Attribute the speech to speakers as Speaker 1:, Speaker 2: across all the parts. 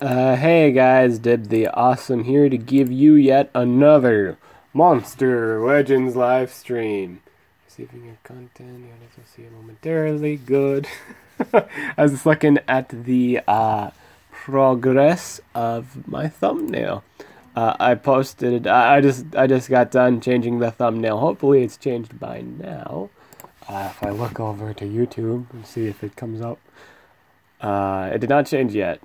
Speaker 1: Hey guys, Dib the Awesome here to give you yet another Monster Legends live stream. Receiving your content, you guys will see it momentarily. Good. I was just looking at the progress of my thumbnail. I posted. I just got done changing the thumbnail. Hopefully, it's changed by now. If I look over to YouTube and see if it comes up, it did not change yet.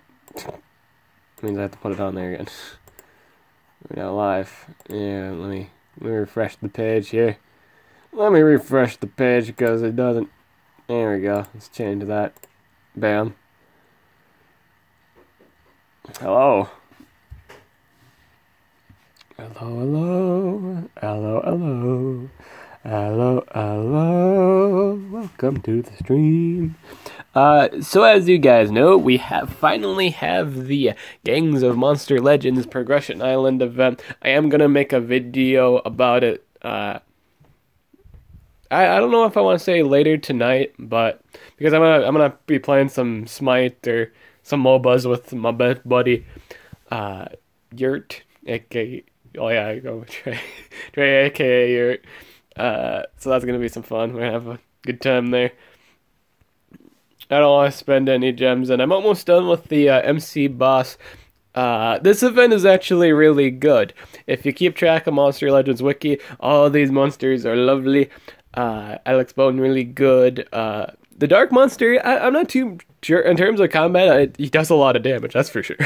Speaker 1: Means I have to put it on there again. We're now live. Yeah, let me refresh the page here. Let me refresh the page because it doesn't. There we go. Let's change that. Bam. Hello. Hello. Welcome to the stream. So as you guys know, we finally have the Gangs of Monster Legends Progression Island event. I am gonna make a video about it. I don't know if I want to say later tonight, but because I'm gonna be playing some Smite or some MOBAs with my buddy, Yurt, aka Trey, aka Yurt. So that's gonna be some fun. We're gonna have a good time there. I don't want to spend any gems, and I'm almost done with the MC boss. This event is actually really good. If you keep track of Monster Legends Wiki, all these monsters are lovely. Alewx Bone really good. The Dark Monster, I'm not too sure. In terms of combat, he does a lot of damage, that's for sure.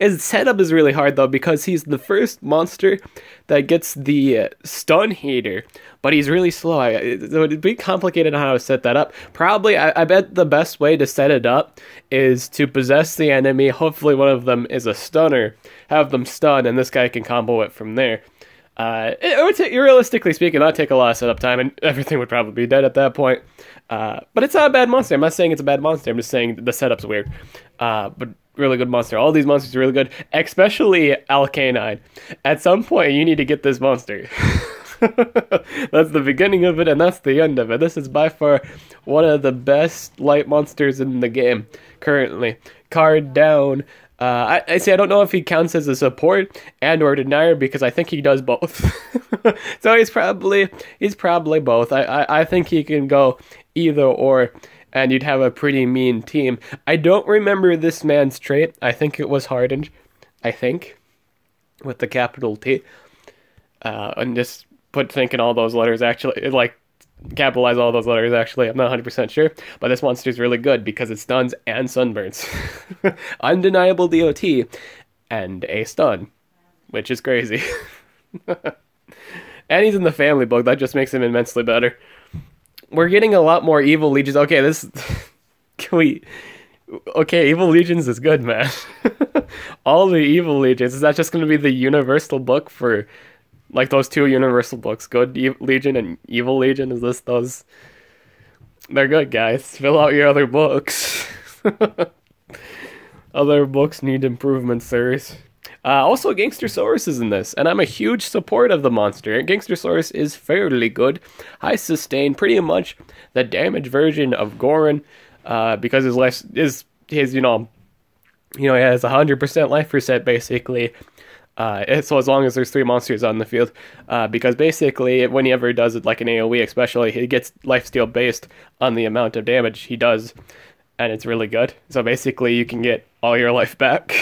Speaker 1: His setup is really hard, though, because he's the first monster that gets the stun heater, but he's really slow. So it'd be complicated on how to set that up. Probably, I bet the best way to set it up is to possess the enemy. Hopefully one of them is a stunner. Have them stun, and this guy can combo it from there. It would take, realistically speaking, that'd take a lot of setup time, and everything would probably be dead at that point. But it's not a bad monster. I'm not saying it's a bad monster. I'm just saying the setup's weird. But really good monster. All these monsters are really good, especially Alkanine. At some point, you need to get this monster. That's the beginning of it, and that's the end of it. This is by far one of the best light monsters in the game currently. Card down. I say I don't know if he counts as a support and or denier because I think he does both. So he's probably both. I think he can go either or, and you'd have a pretty mean team. I don't remember this man's trait. I think it was hardened. I think, with the capital T. And just thinking all those letters actually, like, capitalize all those letters actually. I'm not 100% sure, but this monster is really good because it stuns and sunburns. Undeniable DOT and a stun, which is crazy. And he's in the family book. That just makes him immensely better. We're getting a lot more evil legions. Okay, evil legions is good, man. All the evil legions. Is that just going to be the universal book for, like, those two universal books, Good Legion and Evil Legion? Is this those? They're good, guys. Fill out your other books. Other books need improvement, sirs. Also, Gangstersaurus is in this, and I'm a huge support of the monster. Gangstersaurus is fairly good. High sustain, pretty much the damage version of Goran, because his life is his, he has 100% life reset, basically. So as long as there's 3 monsters on the field, because basically whenever he does it, like an AoE especially, he gets lifesteal based on the amount of damage he does, and it's really good. So basically you can get all your life back.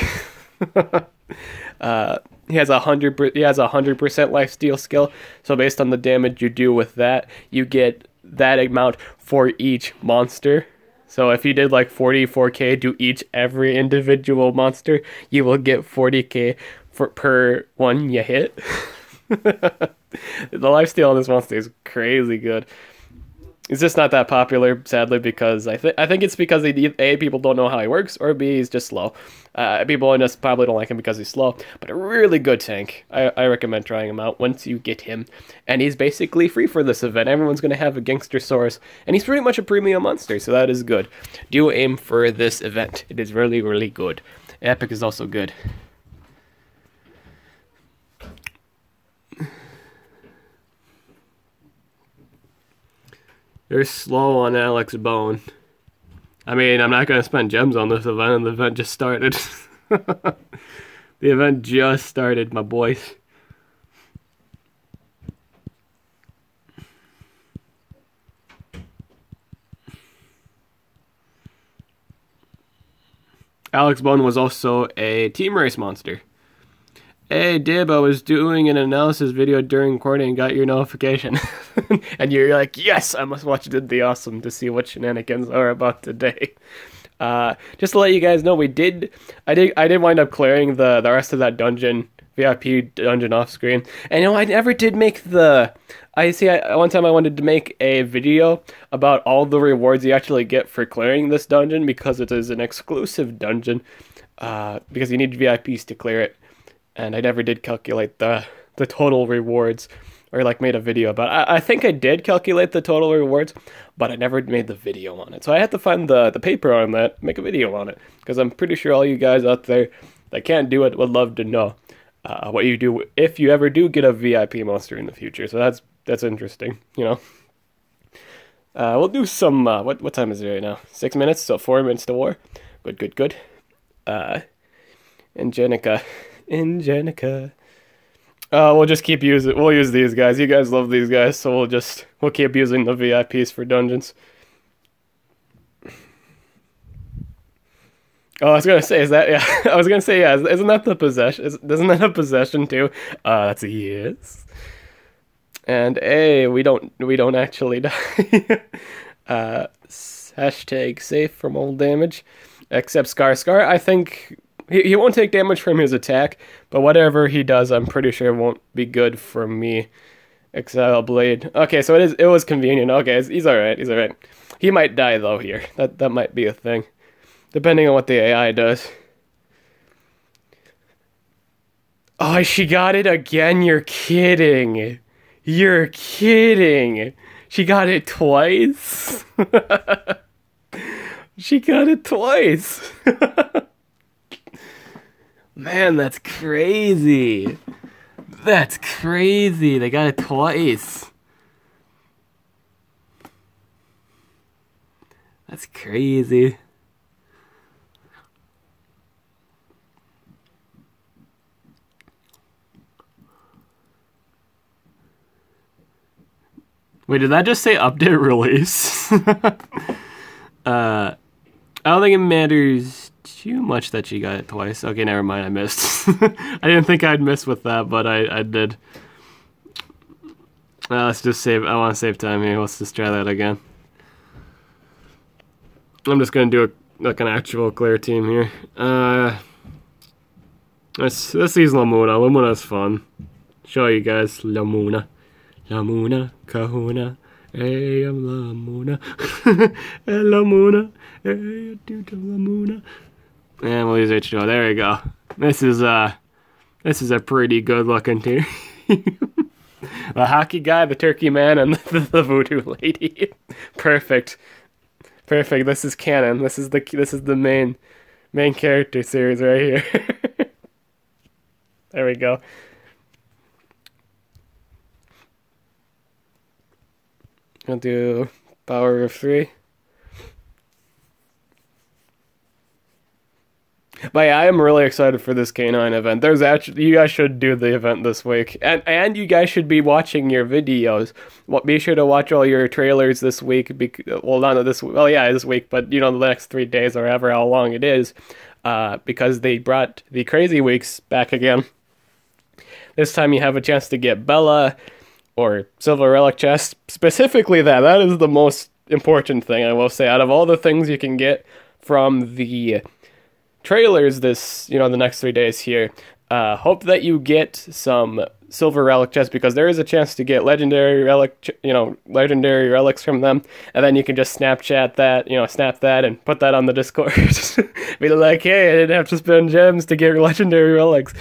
Speaker 1: He has 100% lifesteal skill, so based on the damage you do with that, you get that amount for each monster. So if you did like 44k to every individual monster, you will get 40k per one you hit. The lifesteal on this monster is crazy good. It's just not that popular, sadly, because I think it's because A, people don't know how he works, or B, he's just slow. People just probably don't like him because he's slow, but a really good tank. I recommend trying him out once you get him. And he's basically free for this event. Everyone's going to have a Gangstersaurus, and he's pretty much a premium monster, so that is good. Do aim for this event. It is really, really good. Epic is also good. They're slow on Alewx Bone. I mean, I'm not gonna spend gems on this event, and the event just started. The event just started, my boys. Alexbone was also a team race monster. Hey Dib, I was doing an analysis video during recording and got your notification. And you're like, yes, I must watch the awesome to see what shenanigans are about today. Just to let you guys know, I did wind up clearing the rest of that dungeon, VIP dungeon off screen. And I never did make one time I wanted to make a video about all the rewards you actually get for clearing this dungeon, because it is an exclusive dungeon, because you need VIPs to clear it. And I never did calculate the total rewards, or made a video about it. I think I did calculate the total rewards, but I never made the video on it. So I had to find the paper on that, make a video on it, because I'm pretty sure all you guys out there that can't do it would love to know what you do if you ever do get a VIP monster in the future. So that's interesting, We'll do some, what time is it right now? 6 minutes, so 4 minutes to war. Good. Angenica. We'll just keep we'll use these guys. You guys love these guys, so we'll keep using the VIPs for dungeons. Oh, I was gonna say, isn't that the possession? Isn't that a possession too? That's a yes. And we don't actually die. Hashtag safe from all damage, except Scar. I think he won't take damage from his attack, but whatever he does, I'm pretty sure it won't be good for me. Exile Blade. Okay, so it was convenient. Okay, he's alright. He might die though here. That might be a thing, depending on what the AI does. Oh, she got it again. You're kidding. She got it twice. She got it twice. Man, that's crazy. They got it twice. That's crazy. Wait, did that just say update release? I don't think it matters too much that she got it twice. Okay, never mind, I missed. I didn't think I'd miss with that, but I did. Let's just save. I want to save time here. Let's just try that again. I'm just going to do an actual clear team here. This is Lamuna. Lamuna's fun. Show you guys Lamuna, Kahuna. Hey, I'm Lamuna. Hey, Lamuna. Hey, dude, Lamuna. And we'll use H2O. There we go. This is a pretty good looking team. The hockey guy, the turkey man, and the voodoo lady. Perfect. This is canon. This is the main character series right here. There we go. I'll do power of 3. But yeah, I am really excited for this K9 event. You guys should do the event this week, and you guys should be watching your videos. Be sure to watch all your trailers this week. This week, but the next 3 days or ever how long it is, because they brought the crazy weeks back again. This time you have a chance to get Bella or Silver Relic Chest. Specifically that is the most important thing, I will say. Out of all the things you can get from the trailers the next 3 days here, hope that you get some Silver Relic Chests, because there is a chance to get legendary relics from them, and then you can just Snapchat that, snap that and put that on the Discord. Be like, hey, I didn't have to spend gems to get legendary relics.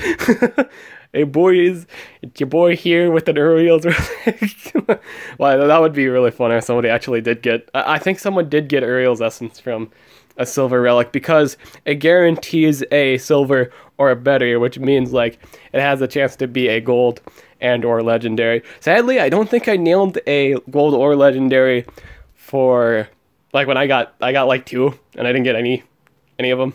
Speaker 1: Hey boys, it's your boy here with an Uriel's relic. Well, that would be really funny if somebody actually did get... I think someone did get Uriel's essence from a silver relic, because it guarantees a silver or a better, which means it has a chance to be a gold and or legendary. Sadly, I don't think I nailed a gold or legendary for Like when I got like 2, and I didn't get any of them.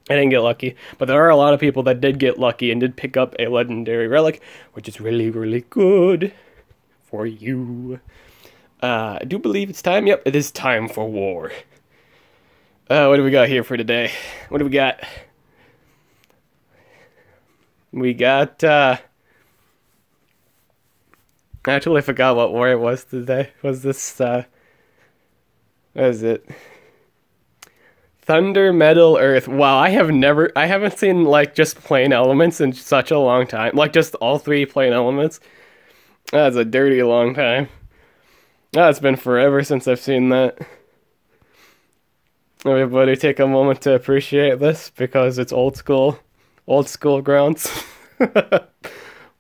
Speaker 1: I didn't get lucky, but there are a lot of people that did get lucky and did pick up a legendary relic, which is really, really good for you. I do believe it's time. Yep, it is time for war. What do we got here for today? What do we got? We got, actually, I forgot what war it was today. Was this, what is it? Thunder, Metal, Earth. Wow, I haven't seen, like, just plain elements in such a long time. Like, just all 3 plain elements. That's a dirty long time. It's been forever since I've seen that. Everybody take a moment to appreciate this, because it's old school grounds.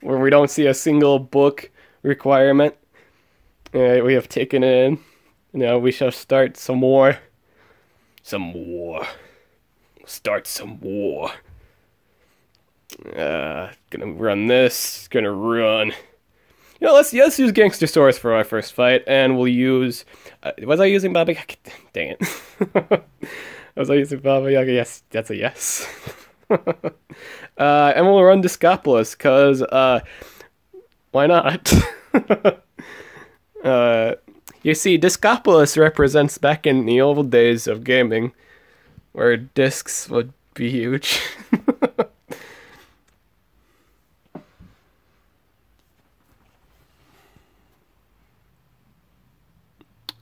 Speaker 1: Where we don't see a single book requirement. We have taken it in. Now we shall start some war. Start some war. Gonna run this. Gonna run. Let's use Gangstersaurus for our first fight, and we'll use. Was I using Baba Yaga? Dang it. Was I using Baba Yaga? Yes, that's a yes. And we'll run Discopolis, cause why not? You see, Discopolis represents back in the old days of gaming, where discs would be huge.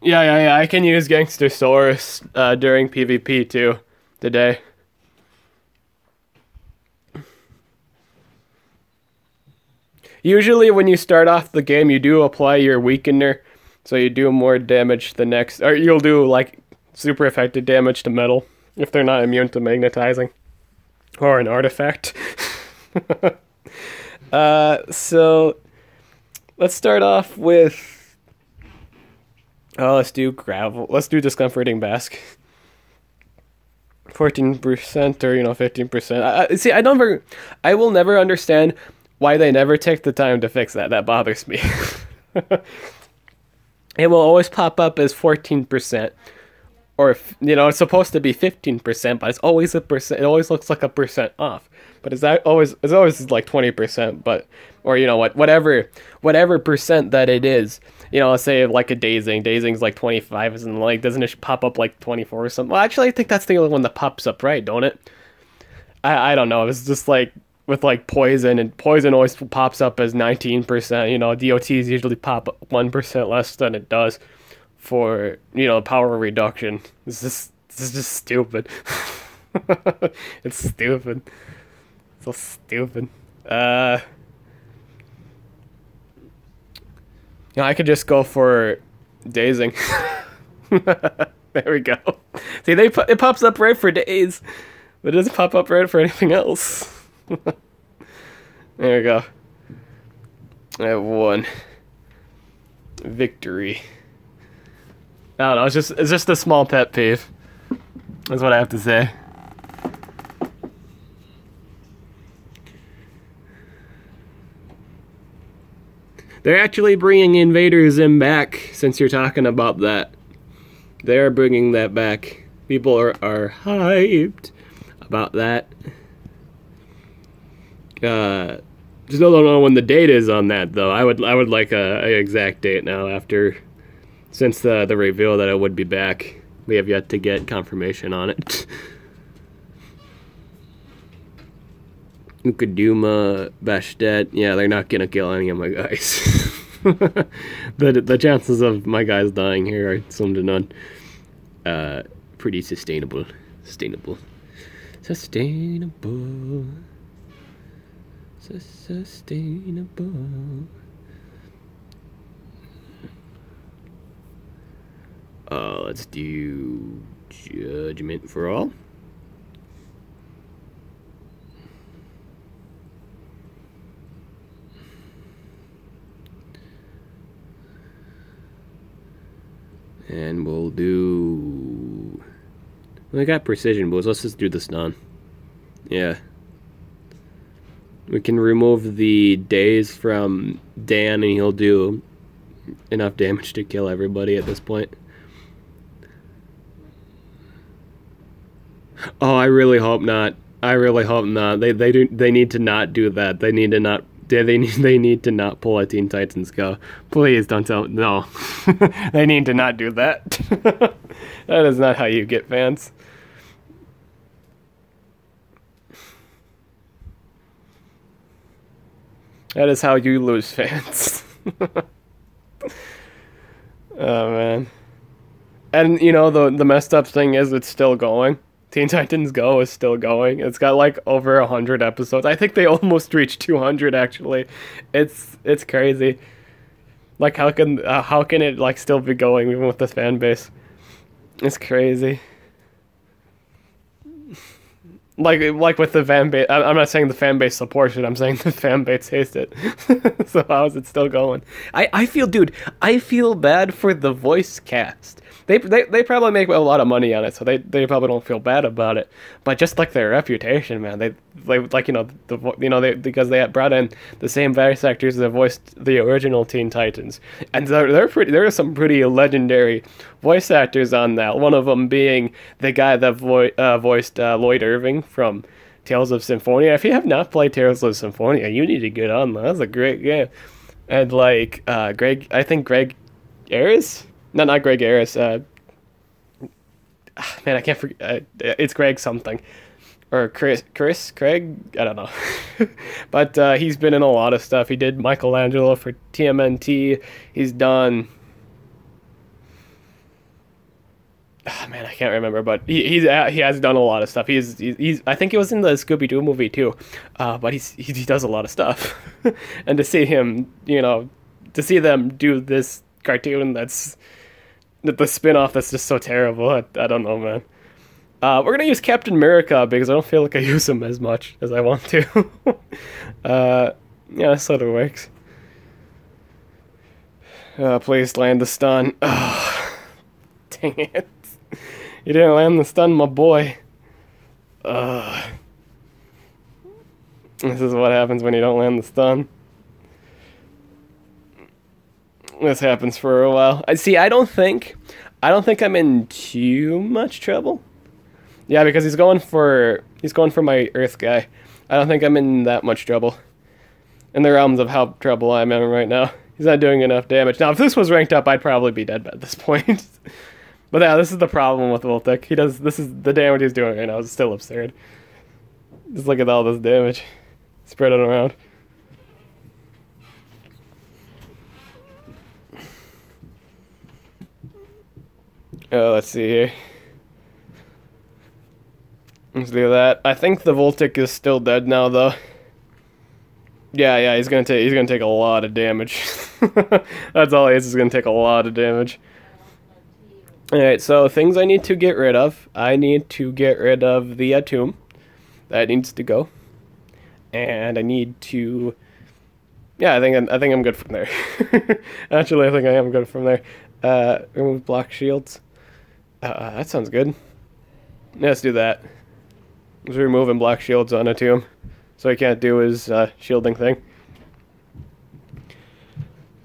Speaker 1: Yeah, I can use Gangstersaurus during PvP too, today. Usually when you start off the game, you do apply your weakener, so you do more damage the next, or you'll do like super effective damage to metal, if they're not immune to magnetizing, or an artifact. So, let's start off with, let's do gravel, let's do Discomforting Bask. 14% or, 15%. See, I will never understand why they never take the time to fix that. That bothers me. It will always pop up as 14%. Or, it's supposed to be 15%, but it's always a percent. It always looks like a percent off. But it's always like 20%, but, or, whatever percent that it is. Let's say like a Dazing's like 25, isn't like, doesn't it pop up like 24 or something? Well, actually, I think that's the only one that pops up, right? Don't it? I don't know. It's just like with like poison, and poison always pops up as 19%. DOTs usually pop up 1% less than it does for power reduction. This is just stupid. It's stupid. So stupid. I could just go for Dazing. There we go. See, it pops up right for days, but it doesn't pop up right for anything else. There we go. I have one victory. I don't know. It's just a small pet peeve. That's what I have to say. They're actually bringing Invader Zim back, since you're talking about that. They're bringing that back. People are hyped about that. Just don't know when the date is on that, though. I would like a exact date now, since the reveal that it would be back. We have yet to get confirmation on it. Ukaduma, Bastet, yeah, they're not gonna kill any of my guys. The chances of my guys dying here are slim to none. Pretty sustainable. Sustainable. Let's do Judgment for all. And we'll do... I got precision boost. Let's just do the stun. Yeah. We can remove the daze from Dan, and he'll do enough damage to kill everybody at this point. Oh, I really hope not. I really hope not. They need to not do that. They need to not. They need to not pull a Teen Titans Go. Please don't tell. No, they need to not do that. That is not how you get fans. That is how you lose fans. Oh man. And you know the messed up thing is it's still going. Teen Titans Go is still going. It's got like over 100 episodes. I think they almost reached 200 actually. It's crazy. Like how can it like still be going even with this fan base? It's crazy. Like with the fan base, I'm not saying the fan base supports it. I'm saying the fan base hates it. So how is it still going? I feel, dude. I feel bad for the voice cast. They probably make a lot of money on it, so they probably don't feel bad about it. But just like their reputation, man, they like they because they had brought in the same voice actors that voiced the original Teen Titans, and there are some pretty legendary voice actors on that. One of them being the guy that voiced Lloyd Irving from Tales of Symphonia. If you have not played Tales of Symphonia, you need to get on that. That's a great game. And like I think Greg Ayres. No, not Greg Ayres. Man, I can't forget. It's Greg something. Or Craig? I don't know. But he's been in a lot of stuff. He did Michelangelo for TMNT. He's done... man, I can't remember, but he has done a lot of stuff. He's I think he was in the Scooby-Doo movie too. But he does a lot of stuff. And to see him, to see them do this cartoon that's... the spin-off that's just so terrible. I don't know, man. We're gonna use Captain America because I don't feel like I use him as much as I want to. Yeah, that sort of works. Please land the stun. Oh, dang it. You didn't land the stun, my boy. This is what happens when you don't land the stun. This happens for a while. I don't think I'm in too much trouble. Yeah, because he's going for my Earth guy. I don't think I'm in that much trouble. In the realms of how trouble I'm in right now. He's not doing enough damage. Now, if this was ranked up, I'd probably be dead at this point. But yeah, this is the problem with Voltic. This is the damage he's doing right now is still absurd. Just look at all this damage spreading around. Let's see here. Let's do that. I think the Voltic is still dead now, though. Yeah, he's gonna take a lot of damage. That's all he is gonna take a lot of damage. Alright, so things I need to get rid of. I need to get rid of the tomb. That needs to go. And I need to... yeah, I think I'm good from there. Actually, I think I am good from there. Remove block shields. That sounds good. Yeah, let's do that. Let's remove and block shields on a tomb, so he can't do his shielding thing.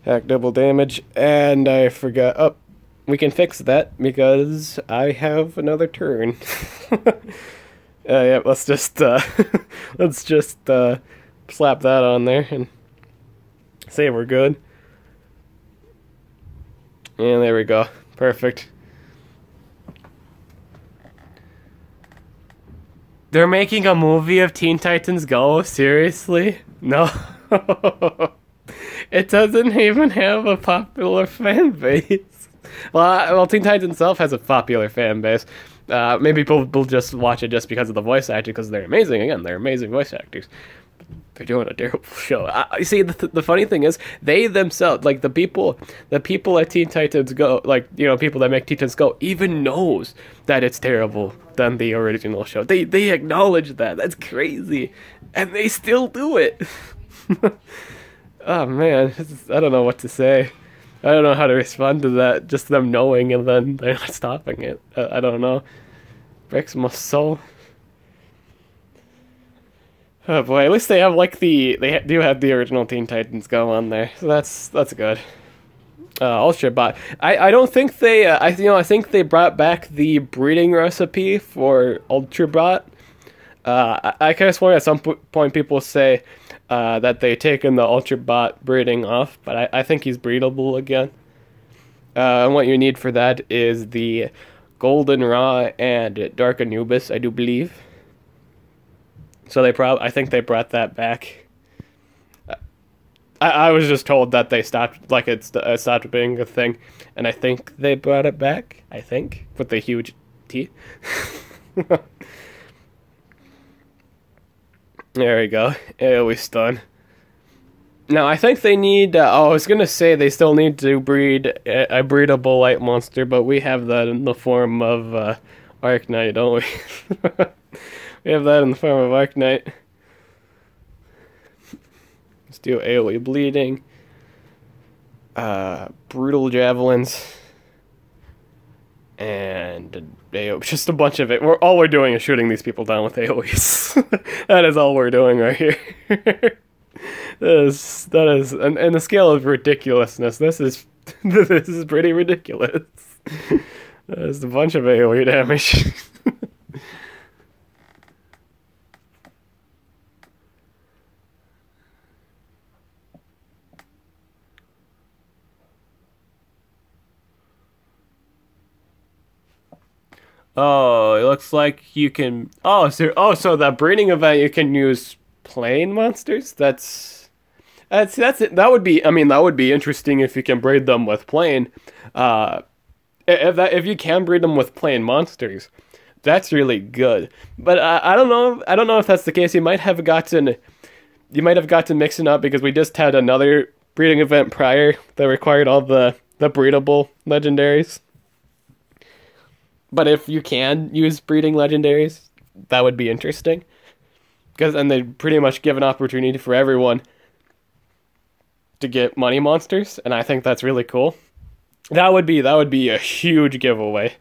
Speaker 1: Hack double damage, and I forgot. Oh, we can fix that because I have another turn. Yeah, let's just slap that on there and say we're good. And there we go. Perfect. They're making a movie of Teen Titans Go? Seriously? No. It doesn't even have a popular fan base. Well, Teen Titans itself has a popular fan base. Maybe people will just watch it just because of the voice acting, because they're amazing. Again, they're amazing voice actors. They're doing a terrible show. You see, the funny thing is, they themselves, like the people at Teen Titans Go, like, people that make Teen Titans Go, even knows that it's terrible than the original show. They acknowledge that. That's crazy, and they still do it. Oh man, I don't know what to say. I don't know how to respond to that. Just them knowing and then they're not stopping it. I don't know. Breaks my soul. Oh boy, at least they have like they do have the original Teen Titans Go on there, so that's good. Ultra Bot. I don't think they I think they brought back the breeding recipe for Ultra Bot. I could have sworn at some point people say that they taken the Ultra Bot breeding off, but I think he's breedable again. And what you need for that is the Golden Raw and Dark Anubis, I do believe. So I think they brought that back. I was just told that they stopped, like it stopped being a thing, and I think they brought it back. I think with the huge T. There we go. AoE stun. Now, I think they need... I was going to say they still need to breed a breedable light monster, but we have that in the form of Arknight, don't we? We have that in the form of Arknight. Let's do AoE bleeding. Brutal javelins. And just a bunch of it. All we're doing is shooting these people down with AoEs. That is all we're doing right here. That is, and the scale of ridiculousness. This is pretty ridiculous. There's a bunch of AoE damage. Oh, it looks like you can. So that breeding event you can use plain monsters. That's it. That would be. I mean, that would be interesting if you can breed them with plain. If you can breed them with plain monsters, that's really good. But I don't know. I don't know if that's the case. You might have gotten mixing up because we just had another breeding event prior that required all the breedable legendaries. But if you can use breeding legendaries, that would be interesting. Because then they pretty much give an opportunity for everyone to get money monsters, and I think that's really cool. That would be a huge giveaway.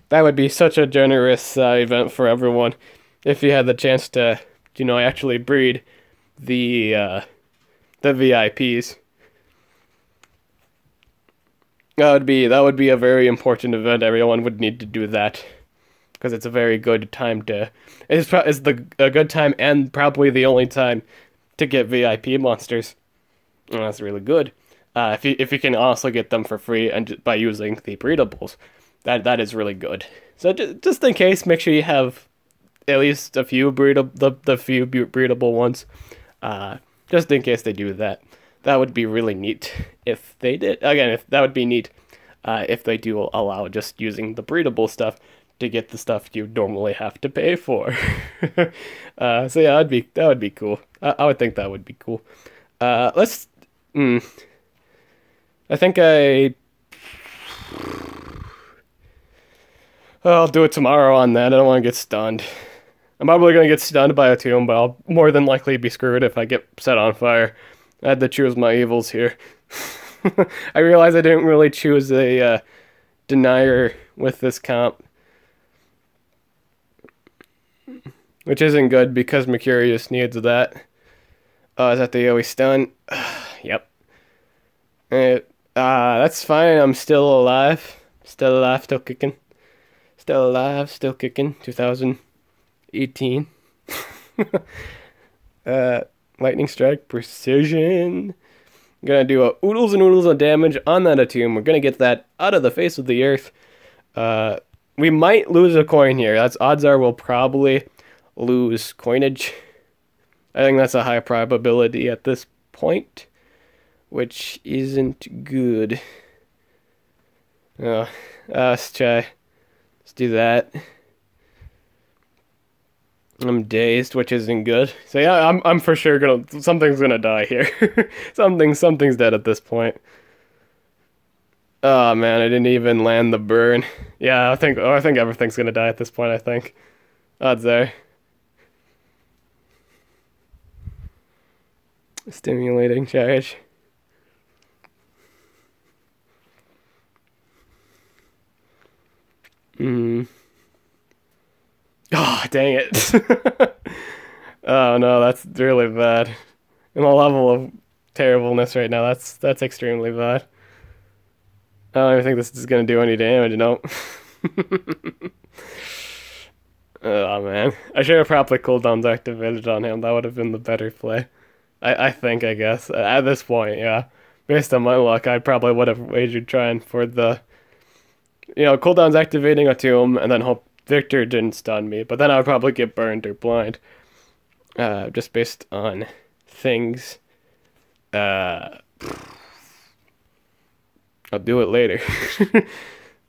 Speaker 1: That would be such a generous event for everyone if you had the chance to, actually breed the VIPs. That would be a very important event. Everyone would need to do that because it's a very good time to. It's a good time and probably the only time to get VIP monsters. And that's really good. If you can also get them for free and by using the breedables, that is really good. So just in case, make sure you have at least a few breedable ones. Just in case they do that. That would be really neat if they did. Again, that would be neat if they do allow just using the breedable stuff to get the stuff you normally have to pay for. So yeah, that would be cool. I would think that would be cool. Let's. I think I'll do it tomorrow on that. I don't want to get stunned. I'm probably going to get stunned by a tomb, but I'll more than likely be screwed if I get set on fire. I had to choose my evils here. I realized I didn't really choose a denier with this comp. Which isn't good because Mercurius needs that. Is that the AoE stun? Yep. That's fine. I'm still alive. Still alive, still kicking. Still alive, still kicking. 2018. Lightning Strike, Precision. I'm gonna do oodles and oodles of damage on that Attuned. We're gonna get that out of the face of the earth. We might lose a coin here. Odds are we'll probably lose coinage. I think that's a high probability at this point, which isn't good. Let's try. Let's do that. I'm dazed, which isn't good. So yeah, I'm for sure something's gonna die here. Something's dead at this point. Oh man, I didn't even land the burn. Yeah, I think everything's gonna die at this point. I think odds there. Stimulating charge. Oh, dang it. Oh no, that's really bad. And the level of terribleness right now, that's extremely bad. I don't even think this is gonna do any damage, no. Oh man. I should have probably cooldowns activated on him. That would have been the better play. I think, I guess. At this point, yeah. Based on my luck, I probably would have wagered trying for the, cooldowns activating a tomb and then hope Victor didn't stun me. But then I would probably get burned or blind. Just based on things. I'll do it later.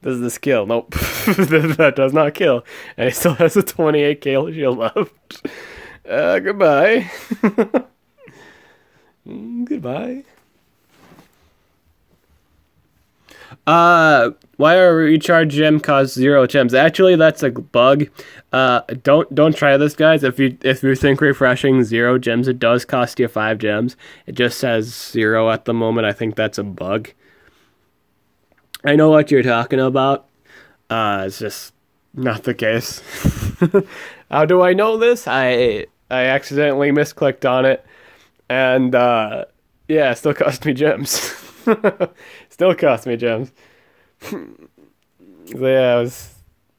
Speaker 1: Does this kill? Nope. That does not kill. And he still has a 28k shield left. Goodbye. Goodbye. Why are recharge gem cost 0 gems? Actually, that's a bug. Don't try this, guys. If you think refreshing 0 gems, it does cost you 5 gems. It just says 0 at the moment. I think that's a bug. I know what you're talking about. It's just not the case. How do I know this? I accidentally misclicked on it, and yeah, it still cost me gems. Still cost me gems. So yeah, it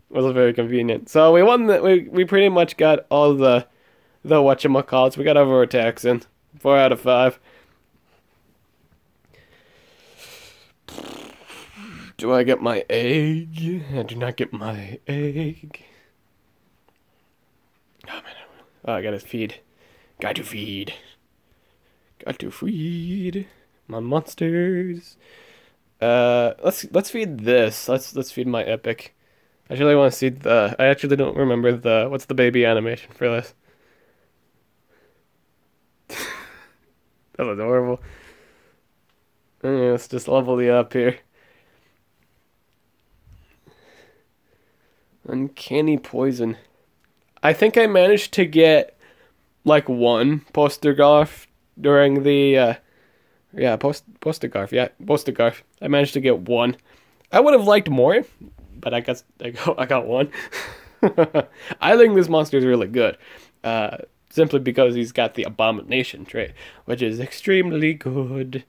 Speaker 1: wasn't very convenient. So we won that. We pretty much got all the whatchamacallits. We got our vortex in 4 out of 5. Do I get my egg? I do not get my egg. Oh man! Oh, I gotta feed. Got to feed. Got to feed my monsters. Let's feed this. Let's feed my epic. I really want to see the. I actually don't remember what's the baby animation for this. That was horrible. Yeah, let's just level you up here. Uncanny poison. I think I managed to get like 1 poster-garf during the poster-garf. I managed to get 1. I would have liked more, but I guess I got 1. I think this monster is really good. Simply because he's got the abomination trait, which is extremely good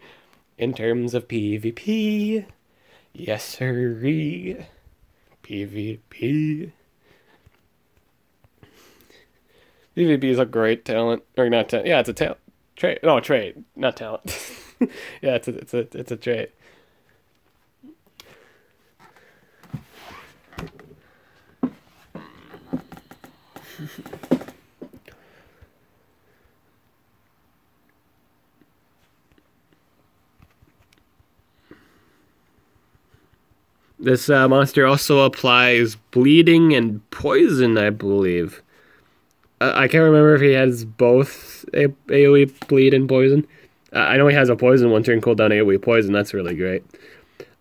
Speaker 1: in terms of PvP. Yes, sirree. PvP. PvP is a great talent, or not talent. Yeah, it's a talent. Trait. No, trait, not talent. Yeah, it's a trait. This monster also applies bleeding and poison, I believe. I can't remember if he has both AoE bleed and poison. I know he has a poison 1-turn cooldown AoE poison. That's really great.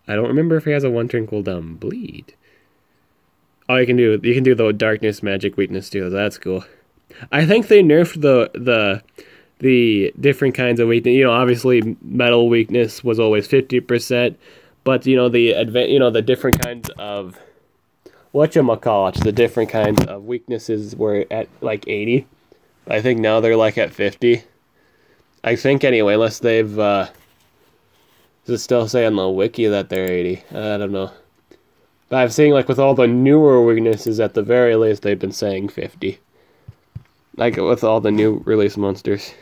Speaker 1: I don't remember if he has a 1-turn cooldown bleed. Oh, you can do the darkness magic weakness too. That's cool. I think they nerfed the different kinds of weakness. Obviously metal weakness was always 50%. But the different kinds of the different kinds of weaknesses were at like 80. I think now they're like at 50. I think anyway, unless they've does it still say on the wiki that they're 80? I don't know. But I've seen like with all the newer weaknesses at the very least they've been saying 50. Like with all the new release monsters.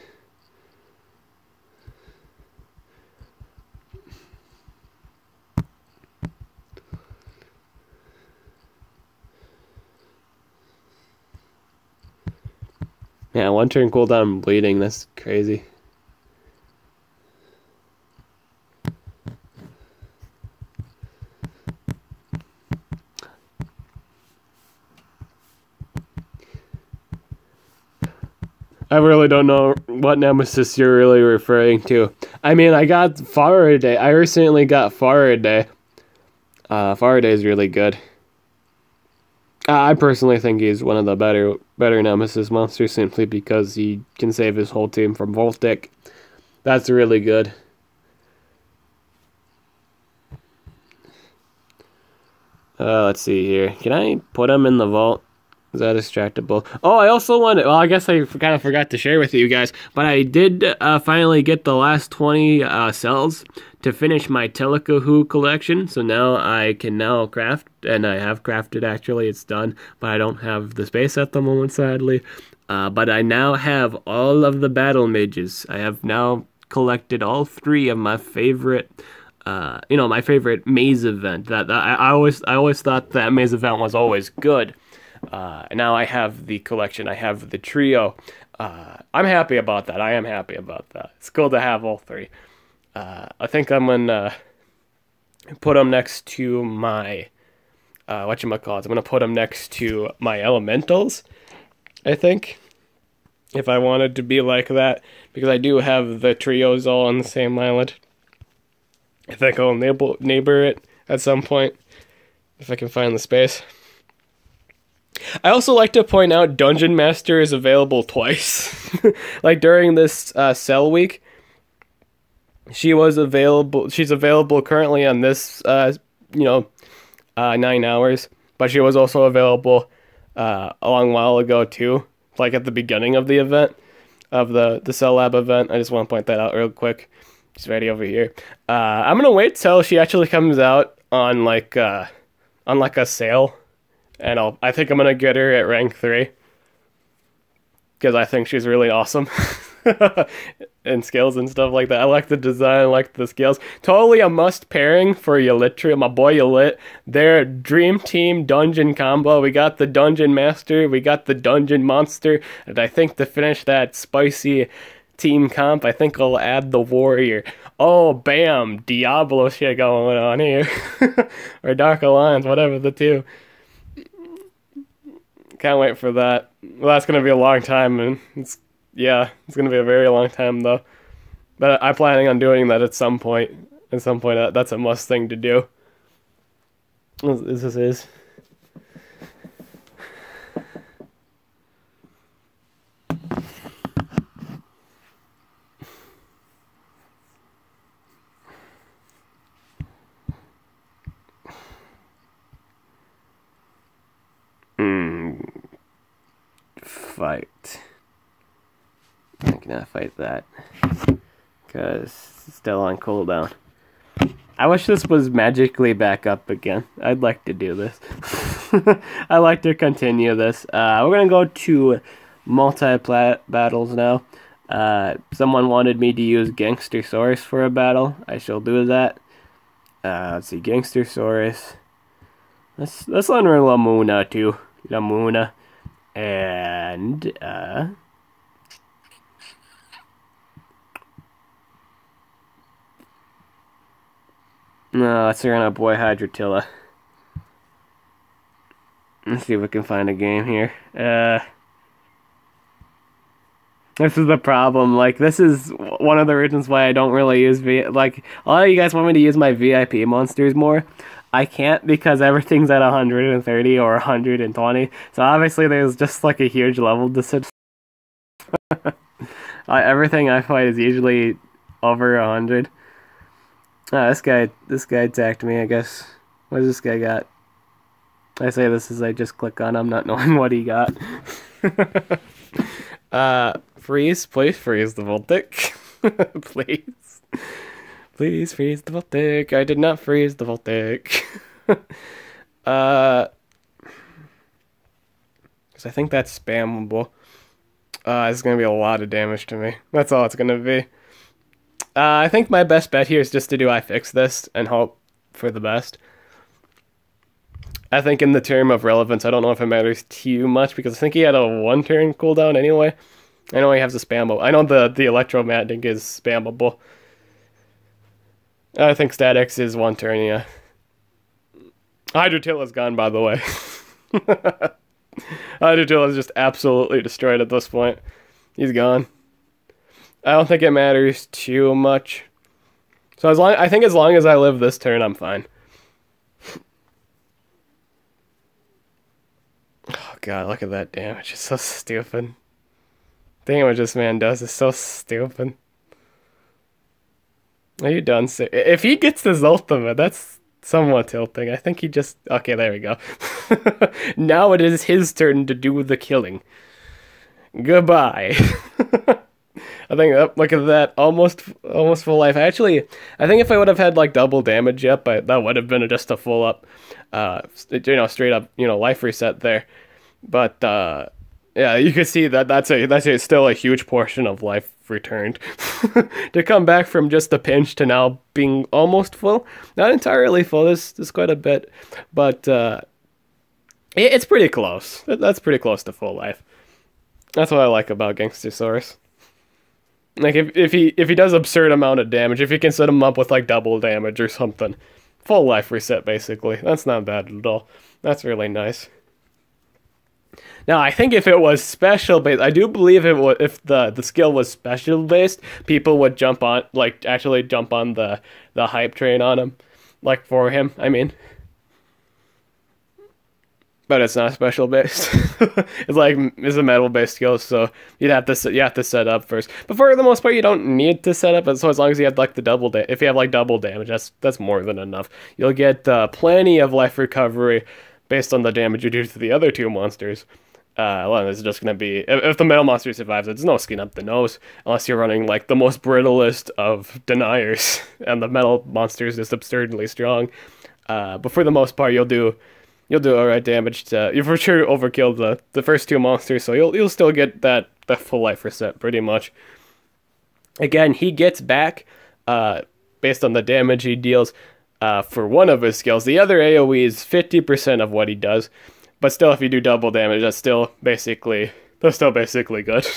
Speaker 1: Yeah, 1-turn cooldown bleeding, that's crazy. I really don't know what nemesis you're really referring to. I mean, I got Faraday. I recently got Faraday. Faraday is really good. I personally think he's one of the better nemesis monsters simply because he can save his whole team from Voltic. That's really good. Let's see here. Can I put him in the vault? Is that extractable? Oh, I also wanted... Well, I guess I kind of forgot to share with you guys, but I did finally get the last 20 cells to finish my Telekahoo collection, so now I can now craft, and I have crafted actually, it's done, but I don't have the space at the moment, sadly. But I now have all of the battle mages. I have now collected all 3 of my favorite... my favorite maze event. That I always thought that maze event was always good. Now I have the collection. I have the trio. I'm happy about that. I am happy about that. It's cool to have all 3. I think I'm gonna put them next to my whatchamacallit. I'm gonna put them next to my elementals. I think, if I wanted to be like that, because I do have the trios all on the same island. I think I'll neighbor it at some point, if I can find the space. I also like to point out Dungeon Master is available twice. Like during this sell week, she's available currently on this 9 hours, but she was also available a long while ago too, like at the beginning of the event, of the Cell Lab event. I just want to point that out real quick. She's ready over here. I'm gonna wait till she actually comes out on like a sale, and I think I'm gonna get her at rank 3, because I think she's really awesome. And skills and stuff like that. I like the design, I like the skills. Totally a must pairing for Yalitria, my boy Yalit. Their dream team dungeon combo. We got the Dungeon Master, we got the Dungeon Monster, and I think to finish that spicy team comp, I think I'll add the Warrior. Oh, bam! Diablo shit going on here. Or Dark Alliance, whatever the two. Can't wait for that. Well, that's gonna be a long time, and it's gonna be a very long time though. But I'm planning on doing that at some point. That's a must thing to do. This is. Fight. I cannot fight that, because it's still on cooldown. I wish this was magically back up again. I'd like to do this. I'd like to continue this. We're going to go to multi-plat battles now. Someone wanted me to use Gangstersaurus for a battle. I shall do that. Let's see, Gangstersaurus. Let's learn Lamuna too. Lamuna. And, no, let's run our boy Hydrotilla. Let's see if we can find a game here. This is the problem. Like, this is one of the reasons why I don't really use like, a lot of you guys want me to use my VIP monsters more. I can't, because everything's at 130 or 120. So obviously there's just like a huge level distance. Everything I fight is usually over 100. This guy attacked me, I guess. What does this guy got? I say this as I just click on him, not knowing what he got. Freeze, please freeze the Voltic. Please. Please freeze the Voltic. I did not freeze the Voltic. Because I think that's spammable. It's going to be a lot of damage to me. That's all it's going to be. I think my best bet here is just to do I fix this and hope for the best. I think in the term of relevance, I don't know if it matters too much, because I think he had a 1-turn cooldown anyway. I know he has a spammable. I know the electromagnetic is spammable. I think statics is 1 turn, yeah. Hydrotilla's gone, by the way. Hydrotilla's just absolutely destroyed at this point. He's gone. I don't think it matters too much. So I think as long as I live this turn, I'm fine. Oh god, look at that damage. It's so stupid. Damage this man does is so stupid. Are you done? If he gets this ultimate, that's somewhat tilting. I think he just... Okay, there we go. Now it is his turn to do the killing. Goodbye. I think, look at that, almost full life. Actually, I think if I would have had like double damage yet, but that would have been just a full up, straight up, life reset there. But yeah, you can see that that's still a huge portion of life returned. To come back from just a pinch to now being almost full, not entirely full. There's quite a bit, but it's pretty close. That's pretty close to full life. That's what I like about Gangstersaurus. Like, if he does absurd amount of damage, if you can set him up with, like, double damage or something, full life reset, basically. That's not bad at all. That's really nice. Now, I think if it was special-based, I do believe if the skill was special-based, people would actually jump on the hype train on him. Like, for him, I mean. But it's not special based. It's a metal based skill, so you have to set up first. But for the most part, you don't need to set up. So as long as you have like the if you have like double damage, that's more than enough. You'll get plenty of life recovery based on the damage you do to the other two monsters. Well, it's just gonna be if the metal monster survives, it's no skin up the nose unless you're running like the most brittlest of deniers, and the metal monster is just absurdly strong. But for the most part, you'll do alright damage. You for sure overkilled the first two monsters, so you'll still get that full life reset pretty much. Again, he gets back based on the damage he deals for one of his skills. The other AoE is 50% of what he does, but still, if you do double damage, that's still basically good.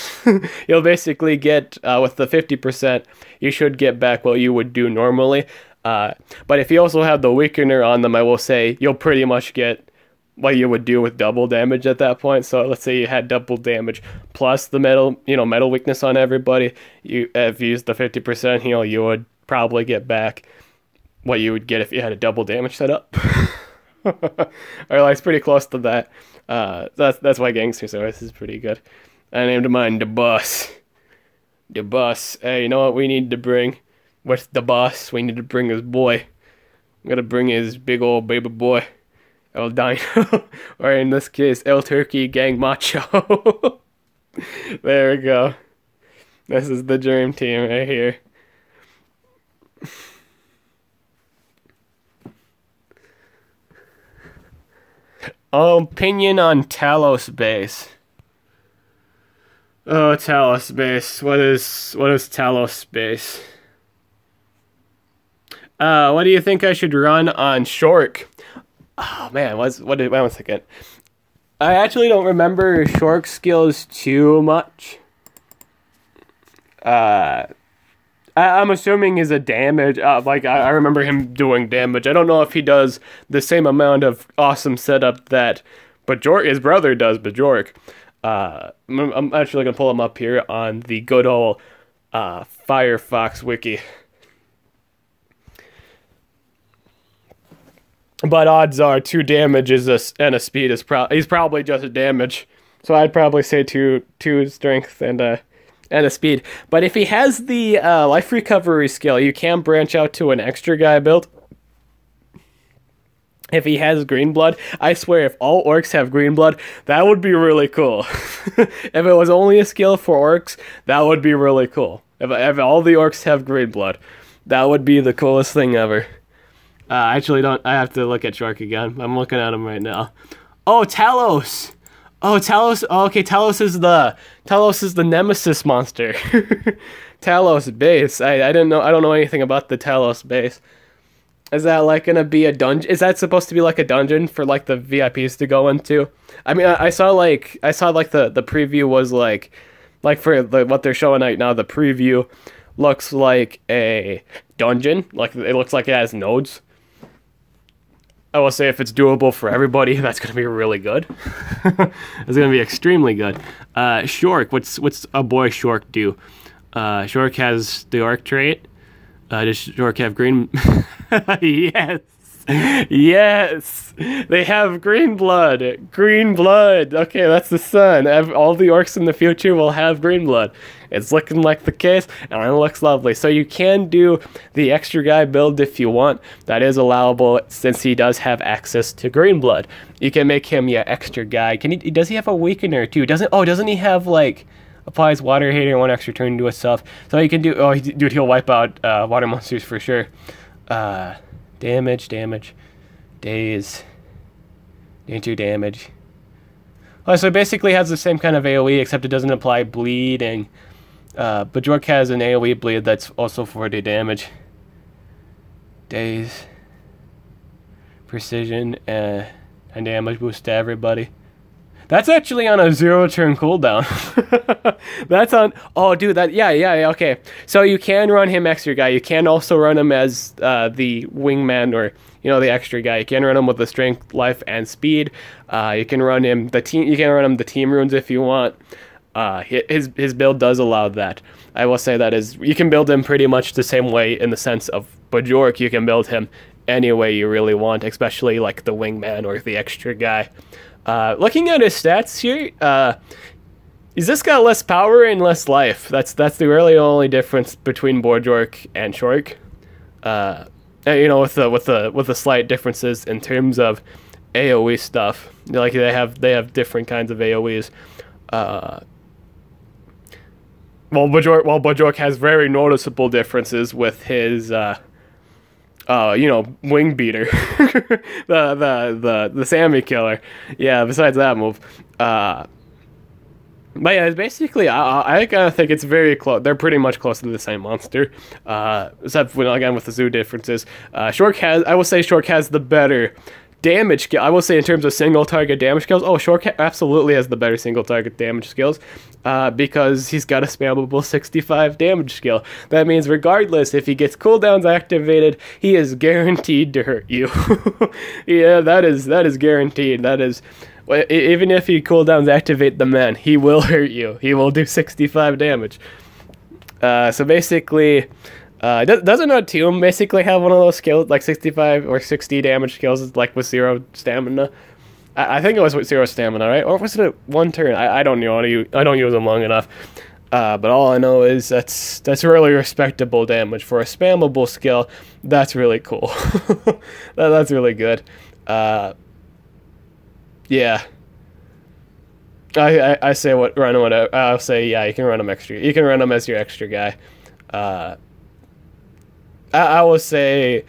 Speaker 1: You'll basically get with the 50%, you should get back what you would do normally. But if you also have the weakener on them, I will say you'll pretty much get what you would do with double damage at that point. So let's say you had double damage plus the metal weakness on everybody. If you used the 50% heal, you would probably get back what you would get if you had a double damage setup. Or it's pretty close to that. That's why Gangstersaurus is pretty good. I named mine the boss. The boss. Hey, you know what we need to bring? With the boss, we need to bring his boy. I'm gonna bring his big old baby boy, El Dino, or in this case, El Turkey Gang Macho. There we go. This is the dream team right here. Opinion on Talos base. Oh, Talos base. What is Talos base? What do you think I should run on Shork? Oh man, wait 1 second. I actually don't remember Shork's skills too much. I'm assuming he's a damage. I remember him doing damage. I don't know if he does the same amount of awesome setup that his brother does, Bajork. I'm actually gonna pull him up here on the good old Firefox wiki. But odds are 2 damage and a speed is he's probably just a damage. So I'd probably say 2 strength and a speed. But if he has the life recovery skill, you can branch out to an extra guy build. If he has green blood, I swear if all orcs have green blood, that would be really cool. If it was only a skill for orcs, that would be really cool. If all the orcs have green blood, that would be the coolest thing ever. I have to look at Shark again. I'm looking at him right now. Oh, Talos! Oh, Talos. Oh, okay, Talos is the Nemesis monster. Talos base. I don't know anything about the Talos base. Is that like gonna be a dungeon? Is that supposed to be like a dungeon for like the VIPs to go into? I mean, I saw the preview was like for what they're showing right now. The preview looks like a dungeon. Like it looks like it has nodes. I will say if it's doable for everybody, that's going to be really good. It's going to be extremely good. Shork, what's a boy Shork do? Shork has the orc trait. Does Shork have green? Yes. Yes, they have green blood. Green blood. Okay, that's the sun. All the orcs in the future will have green blood. It's looking like the case, and it looks lovely. So you can do the extra guy build if you want. That is allowable since he does have access to green blood. You can make him extra guy. Does he have a weakener too? Doesn't he have like applies water hater 1 extra turn to itself? So you can do. Oh, dude, he'll wipe out water monsters for sure. Damage, days, into damage. Oh, so it basically has the same kind of AoE, except it doesn't apply bleeding. But Bajork has an AoE bleed that's also 40 damage. Days, precision, and damage boost to everybody. That's actually on a 0-turn cooldown. That's on... Oh, dude, Yeah, okay. So you can run him extra guy. You can also run him as the wingman or, the extra guy. You can run him with the strength, life, and speed. You can run him the team runes if you want. His build does allow that. I will say that you can build him pretty much the same way in the sense of Bajork. You can build him any way you really want, especially like the wingman or the extra guy. Looking at his stats here, he's just got less power and less life. That's the really only difference between Bajork and Shork. With the slight differences in terms of AoE stuff. Like they have different kinds of AoEs. While Bajork has very noticeable differences with his wing beater, the Sammy killer. Yeah, besides that move, but yeah, it's basically I kind of think it's very close. They're pretty much close to the same monster, except again with the zoo differences. Shork has the better damage skill. I will say in terms of single target damage skills, Shork absolutely has the better single target damage skills, because he's got a spammable 65 damage skill. That means regardless if he gets cooldowns activated, he is guaranteed to hurt you. Yeah, that is guaranteed. That is, even if he cooldowns activate the man, he will hurt you. He will do 65 damage. So basically, doesn't our team basically have one of those skills, like 65 or 60 damage skills, like with 0 stamina? I think it was with 0 stamina, right? Or was it 1 turn? I don't know. I don't use them long enough. But all I know is that's really respectable damage for a spammable skill. That's really cool. That's really good. Yeah. I say run whatever. I'll say yeah. You can run him extra. You can run him as your extra guy. I will say,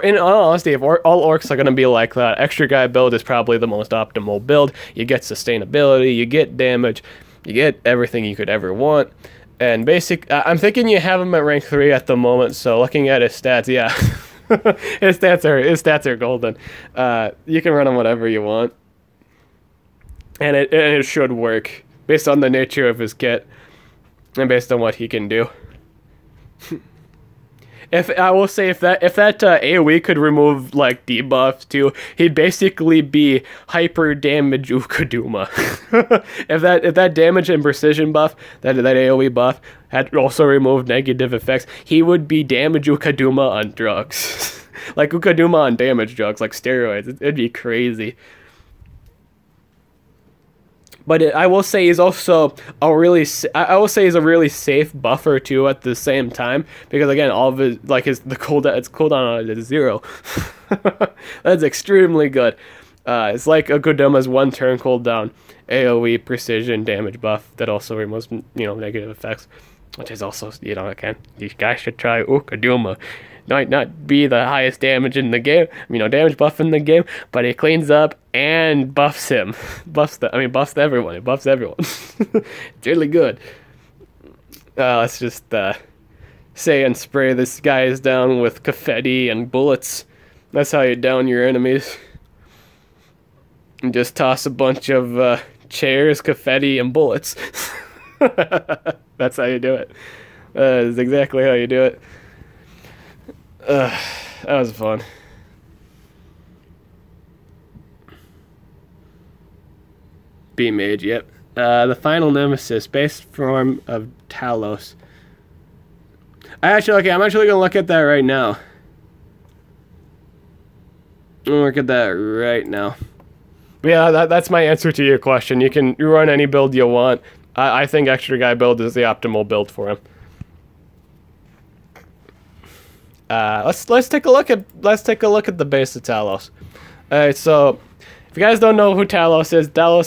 Speaker 1: in all honesty, if all orcs are going to be like that, extra guy build is probably the most optimal build. You get sustainability, you get damage, you get everything you could ever want. And I'm thinking you have him at rank 3 at the moment, so looking at his stats, yeah. his stats are golden. You can run him whatever you want. And it should work, based on the nature of his kit, and based on what he can do. If that AoE could remove like debuffs too, he'd basically be hyper damage Ukaduma. if that damage and precision buff, that AoE buff had also removed negative effects, he would be damage Ukaduma on drugs. Like Ukaduma on damage drugs, like steroids. It'd be crazy. But I will say he's also he's a really safe buffer too at the same time, because again all of his cooldown on it is 0. That's extremely good. It's like Ukuduma's 1 turn cooldown AoE precision damage buff that also removes negative effects, which is also again, you guys should try Ukaduma. Might not be the highest damage in the game, damage buff in the game, but it cleans up and buffs him. Buffs everyone. It buffs everyone. It's really good. Let's just say and spray this guys down with confetti and bullets. That's how you down your enemies. And just toss a bunch of chairs, confetti, and bullets. That's how you do it. That's exactly how you do it. That was fun. B-Mage, yep. The final nemesis, base form of Talos. I'm actually gonna look at that right now. I'll look at that right now. But yeah, that's my answer to your question. You can run any build you want. I think Extra Guy build is the optimal build for him. Let's take a look at the base of Talos. Alright, so if you guys don't know who Talos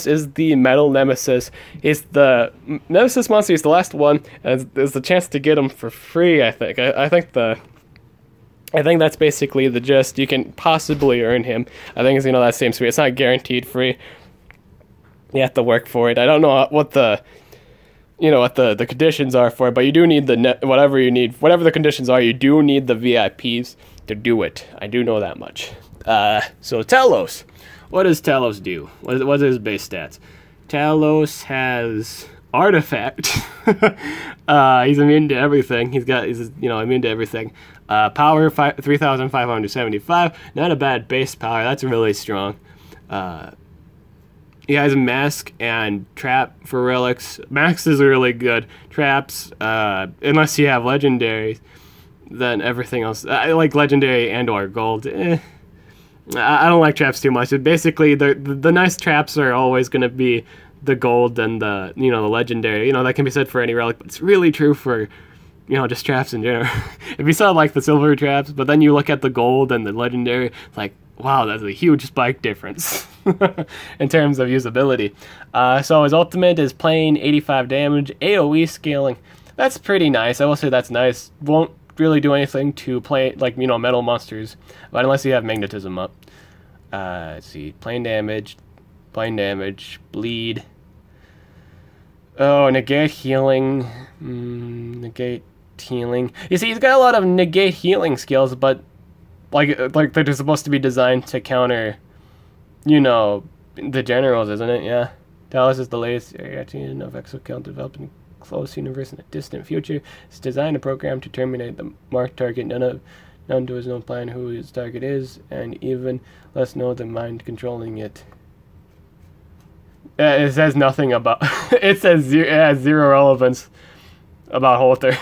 Speaker 1: is the metal nemesis. He's the nemesis monster. He's the last one, and there's the chance to get him for free. I think. I think that's basically the gist. You can possibly earn him. I think it's that seems to be. It's not guaranteed free. You have to work for it. I don't know what the conditions are for it, but you do need whatever the conditions are. You do need the VIPs to do it. I do know that much. So Talos, what does Talos do? What are his base stats? Talos has artifact. He's immune to everything. He's immune to everything. Power 3,575. Not a bad base power. That's really strong. He has mask and trap for relics. Max is really good. Traps, unless you have legendaries, then everything else. I like legendary and or gold. I don't like traps too much. Basically, the nice traps are always going to be the gold and the the legendary. That can be said for any relic, but it's really true for just traps in general. If you saw like the silver traps, but then you look at the gold and the legendary, it's like, wow, that's a huge spike difference in terms of usability. So his ultimate is plain 85 damage, AoE scaling. That's pretty nice. I will say that's nice. Won't really do anything to play like metal monsters, but unless you have magnetism up. Let's see, plain damage, bleed. Oh, negate healing, negate healing. You see, he's got a lot of negate healing skills, but like they're supposed to be designed to counter, the generals, isn't it? Yeah. Talos is the latest variation of exoskeleton developed in a close universe in a distant future. It's designed a program to terminate the marked target. None to his known plan who his target is, and even less know the mind controlling it. It says nothing about. It has zero relevance about Holter.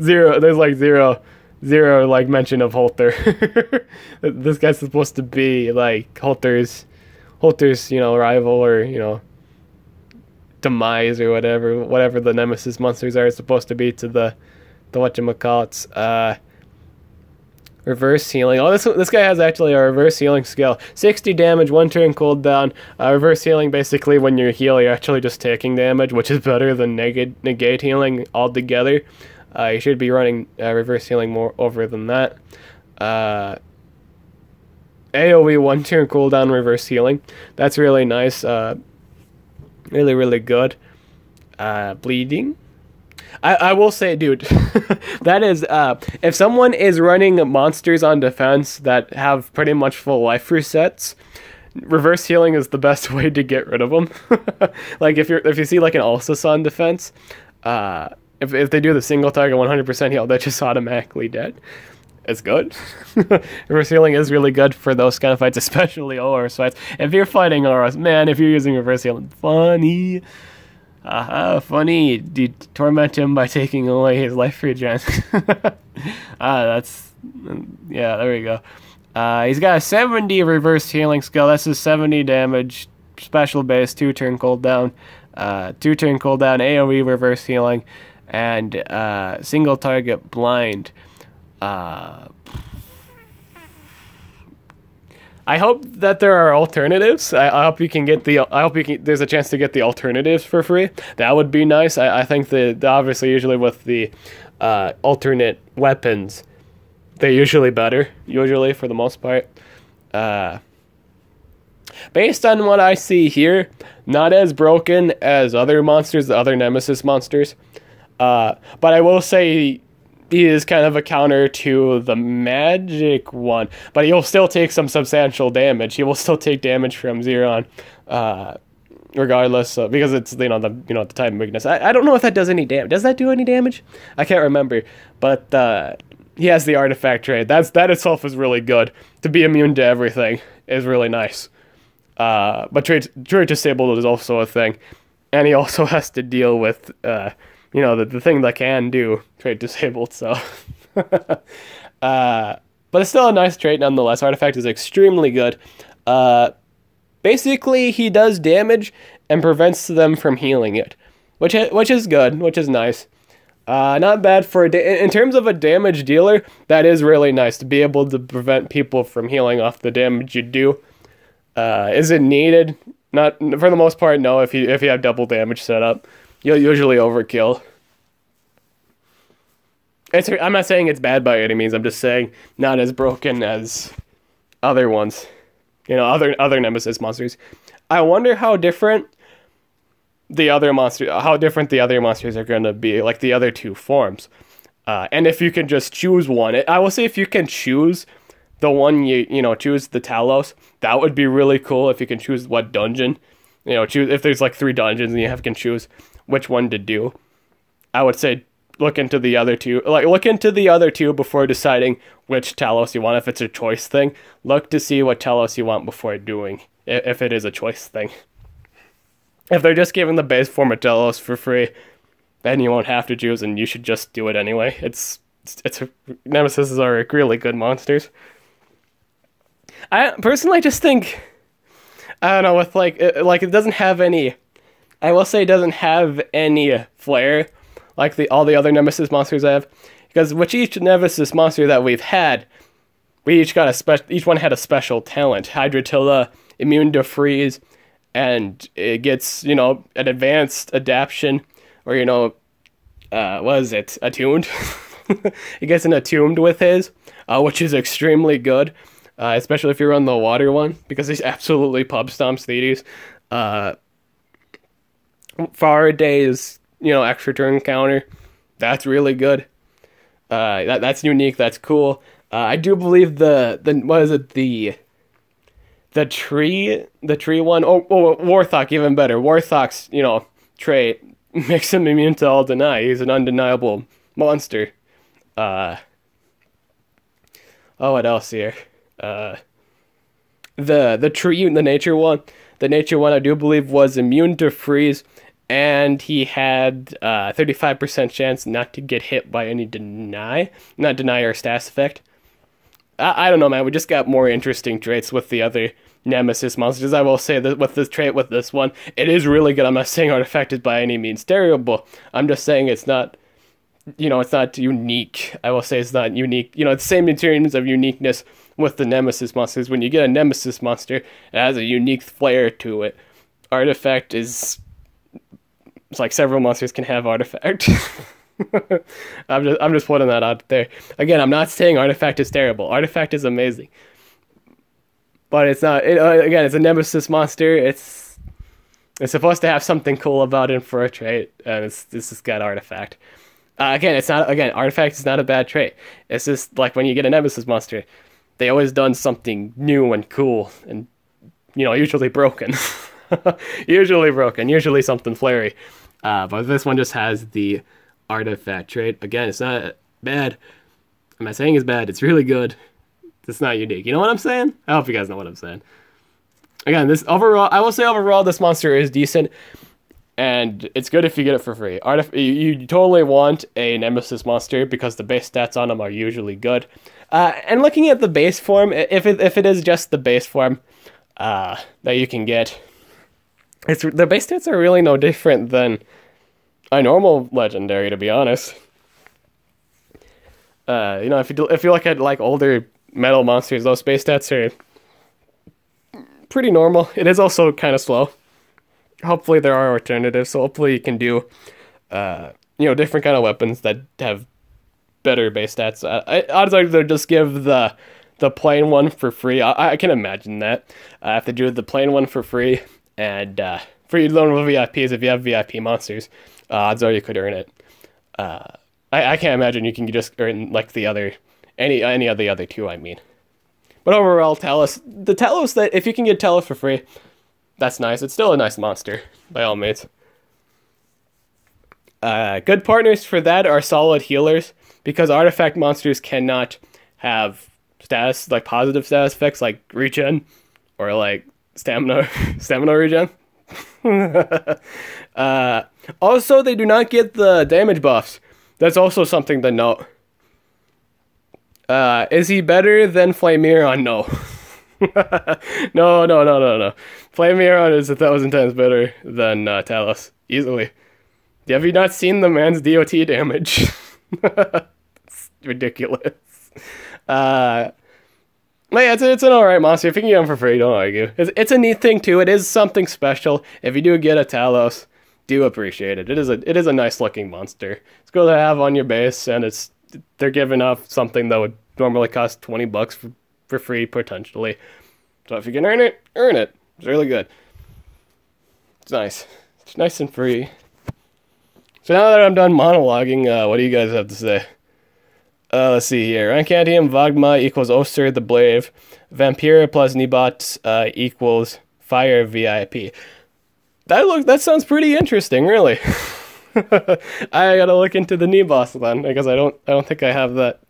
Speaker 1: Zero. There's like zero like mention of Holter. This guy's supposed to be like Holter's rival, or demise, or whatever the nemesis monsters are supposed to be to the whatchamacallits. Reverse healing. Oh, this guy has actually a reverse healing skill. 60 damage, 1 turn cooldown. Reverse healing, basically when you heal, you're actually just taking damage, which is better than negate healing altogether. You should be running reverse healing more over than that. AoE 1 turn cooldown reverse healing. That's really nice. Really, really good. Bleeding. I will say, dude, that is, if someone is running monsters on defense that have pretty much full life resets, reverse healing is the best way to get rid of them. Like if you see like an Ulsus on defense, if they do the single target 100% heal, they're just automatically dead. It's good. Reverse healing is really good for those kind of fights, especially Oros fights. If you're fighting Oros, man, if you're using reverse healing, funny. Funny. You torment him by taking away his life regen. Yeah, there we go. He's got a 70 reverse healing skill. That's his 70 damage, special base, 2 turn cooldown, 2 turn cooldown, AoE reverse healing, and single target blind. I hope that there are alternatives. I hope you can get there's a chance to get the alternatives for free. That would be nice. I think that obviously usually with the alternate weapons, they're usually better. Usually for the most part. Based on what I see here, not as broken as other monsters, the other Nemesis monsters. But I will say he is kind of a counter to the magic one, but he'll still take some substantial damage. He will still take damage from Xeron, regardless, because it's the type of weakness. I don't know if that does any damage. Does that do any damage? I can't remember, but he has the artifact trade. That itself is really good. To be immune to everything is really nice. But trade disabled is also a thing, and he also has to deal with the thing that can do trade disabled. So but it's still a nice trait nonetheless. Artifact is extremely good. Basically, he does damage and prevents them from healing it, which is good, which is nice. Not bad for in terms of a damage dealer. That is really nice to be able to prevent people from healing off the damage you do. Is it needed? Not for the most part. No. If you have double damage set up, you'll usually overkill. I'm not saying it's bad by any means. I'm just saying not as broken as other ones. You know, other Nemesis monsters. I wonder how different the other monsters are going to be, like the other two forms. And if you can just choose one, I will say if you can choose the one choose the Talos, that would be really cool. If you can choose what dungeon, choose if there's like 3 dungeons and you can choose which one to do. I would say look into the other two before deciding which Talos you want. If it's a choice thing, look to see what Talos you want before doing, if it is a choice thing. If they're just giving the base form of Talos for free, then you won't have to choose, and you should just do it anyway. Nemesis are really good monsters. I personally just think, I don't know, with it doesn't have any, I will say it doesn't have any flair like all the other Nemesis monsters have, because with each Nemesis monster that we've had, each one had a special talent. Hydrotilla, immune to freeze, and it gets, an advanced adaptation, or, attuned? It gets an attuned with his, which is extremely good, especially if you're on the water one, because he absolutely pub stomps Thetis. Faraday's, extra turn counter, that's really good. That's unique, that's cool. I do believe the tree one. Oh, Warthog, even better. Warthog's, trait makes him immune to all deny. He's an undeniable monster. What else here? The tree, the nature one. The nature one, I do believe, was immune to freeze, and he had 35% chance not to get hit by any deny or status effect. I don't know, man. We just got more interesting traits with the other Nemesis monsters. I will say that with this trait, with this one, it is really good. I'm not saying Artifact is by any means terrible. I'm just saying it's not, it's not unique. I will say it's not unique. It's the same in terms of uniqueness with the Nemesis monsters. When you get a Nemesis monster, it has a unique flair to it. Artifact it's like several monsters can have Artifact. I'm just putting that out there. Again, I'm not saying Artifact is terrible. Artifact is amazing, but it's not. Again, it's a Nemesis monster. It's supposed to have something cool about it for a trait, and it's just got Artifact. Artifact is not a bad trait. It's just like when you get a Nemesis monster, they always done something new and cool, and usually broken. Usually something flary. But this one just has the Artifact trait. Again, it's not bad. I'm not saying it's bad. It's really good. It's not unique. You know what I'm saying? I hope you guys know what I'm saying. Again, I will say overall, this monster is decent, and it's good if you get it for free. You totally want a Nemesis monster because the base stats on them are usually good. And looking at the base form, if it is just the base form that you can get, the base stats are really no different than a normal legendary, to be honest. If you look at like older metal monsters, those base stats are pretty normal. It is also kind of slow. Hopefully there are alternatives, so hopefully you can do different kind of weapons that have better base stats. Odds are they'll just give the plain one for free. I can imagine that. If they do the plain one for free, and free loan with VIPs, if you have VIP monsters, odds are you could earn it. I can't imagine you can just earn like any of the other two, I mean. But overall, the Talos, that if you can get Talos for free, that's nice. It's still a nice monster, by all means. Good partners for that are solid healers, because artifact monsters cannot have positive status effects like regen, or like stamina regen. Also, they do not get the damage buffs. That's also something to note. Is he better than Flameiron? No. No. Flameiron is 1,000 times better than Talos. Easily. Have you not seen the man's DOT damage? It's ridiculous. But yeah, it's an alright monster. If you can get him for free, don't argue. It's a neat thing too. It is something special. If you do get a Talos, do appreciate it. It is a nice looking monster. It's good to have on your base, and they're giving off something that would normally cost $20 for free potentially. So if you can earn it, earn it. It's really good. It's nice. It's nice and free. So now that I'm done monologuing, what do you guys have to say? Let's see here. Rockantium Vadamagna equals Osur the Brave. Fampira plus Nebotus equals Fire VIP. That sounds pretty interesting, really. I gotta look into the Nebotus then, because I don't think I have that.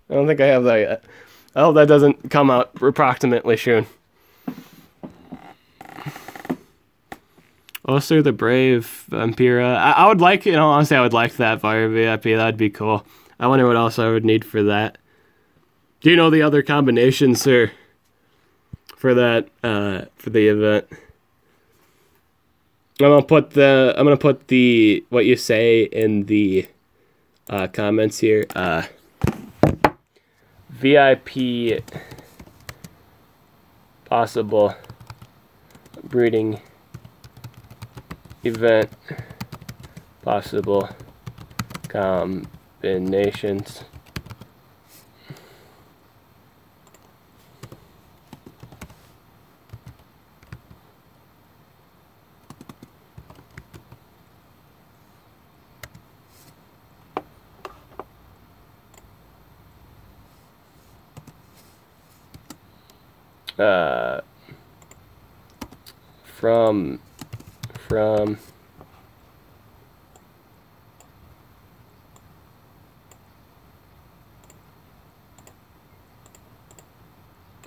Speaker 1: I don't think I have that yet. I hope that doesn't come out approximately soon. Osur the Brave, Fampira. I would like, honestly, I would like that Fire VIP. That'd be cool. I wonder what else I would need for that. Do you know the other combinations, sir? For that, for the event. I'm gonna put the what you say in the comments here. VIP possible breeding event possible combinations. From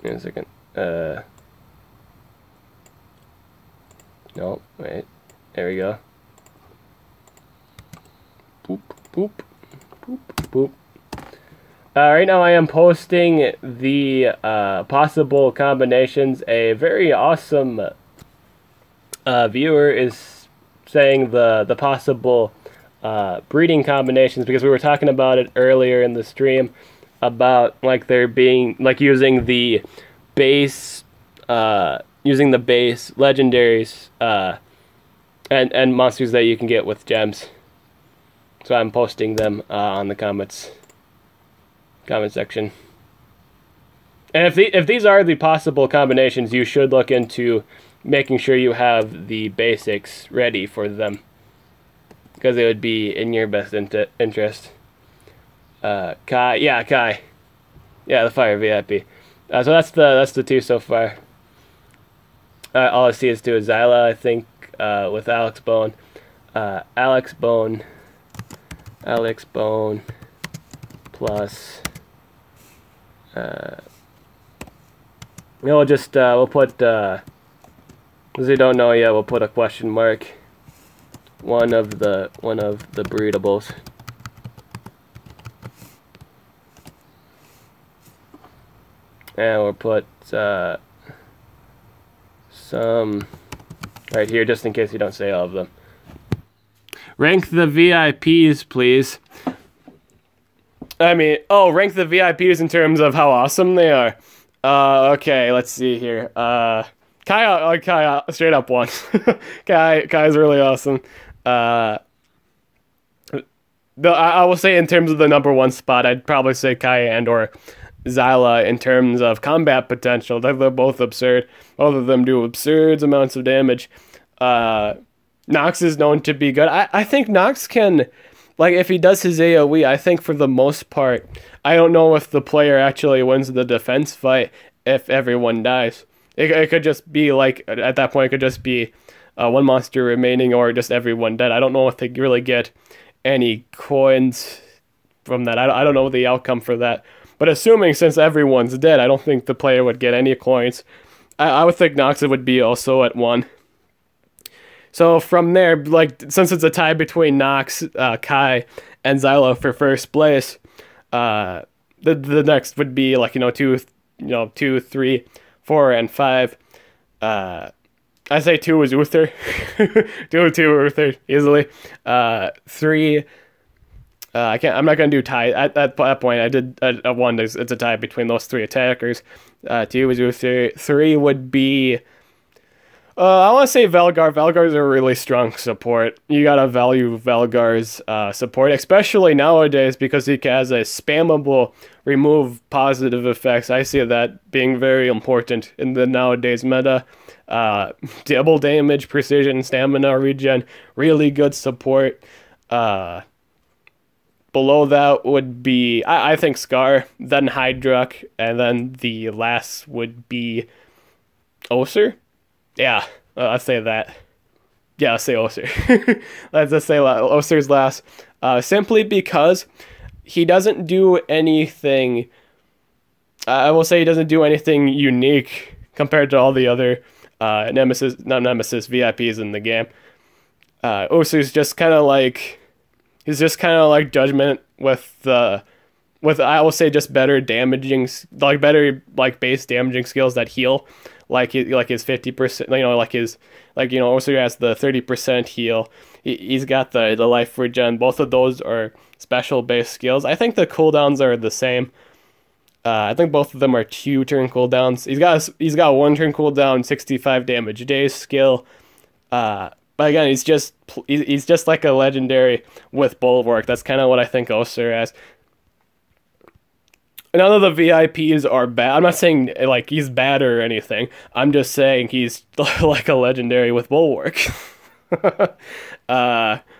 Speaker 1: wait a second. No, wait. There we go. Boop, boop, boop, boop. Right now I am posting the possible combinations. A very awesome viewer is saying the possible breeding combinations, because we were talking about it earlier in the stream about like there being like using the base legendaries and monsters that you can get with gems. So I'm posting them on the comment section. And if these are the possible combinations, you should look into making sure you have the basics ready for them, because it would be in your best interest. Kai, yeah, the Fire VIP. So that's the two so far. All I see is to a Zyla, I think, with Alexbone, Alexbone plus. We'll put. Because we don't know yet, we'll put a question mark. One of the breedables. And we'll put some right here, just in case you don't say all of them. Rank the VIPs, please. Rank the VIPs in terms of how awesome they are. Okay, let's see here. Kai, straight up one. Kai's really awesome. I will say in terms of the number one spot, I'd probably say Kai and or Zyla in terms of combat potential. They're both absurd. Both of them do absurd amounts of damage. Nox is known to be good. I think Nox can, like, if he does his AoE, I think for the most part, I don't know if the player actually wins the defense fight if everyone dies. It could just be, like, at that point, it could just be one monster remaining or just everyone dead. I don't know if they really get any coins from that. I don't know the outcome for that. But assuming since everyone's dead, I don't think the player would get any coins. I would think Nox would be also at 1. So from there, like, since it's a tie between Nox, Kai, and Zyla for first place, the next would be like, 2, 3, 4, and 5. I say 2 is Uther. 2 Uther easily. 3. I'm not gonna do tie at that point. I did a 1. It's a tie between those 3 attackers. 2 is Uther. 3 would be. I want to say Velgar. Velgar's a really strong support. You gotta value Velgar's support, especially nowadays, because he has a spammable remove positive effects. I see that being very important in the nowadays meta. Double damage, precision, stamina regen, really good support. Below that would be, I think, Scar, then Hydrok, and then the last would be Osur. Yeah, I'll say that. Yeah, I'll say Osur. Let's just say Osur's last. Simply because he doesn't do anything. I will say he doesn't do anything unique compared to all the other VIPs in the game. Osur's just kind of like. He's just kind of like Judgment with I will say just better damaging, like better like base damaging skills that heal. Like his 50%, Osur has the 30% heal. He's got the life regen. Both of those are special base skills. I think the cooldowns are the same. I think both of them are 2 turn cooldowns. He's got 1 turn cooldown, 65 damage days skill. But again, he's just like a legendary with Bulwark. That's kind of what I think Osur has. None of the VIPs are bad. I'm not saying like he's bad or anything. I'm just saying he's like a legendary with Bulwark. That's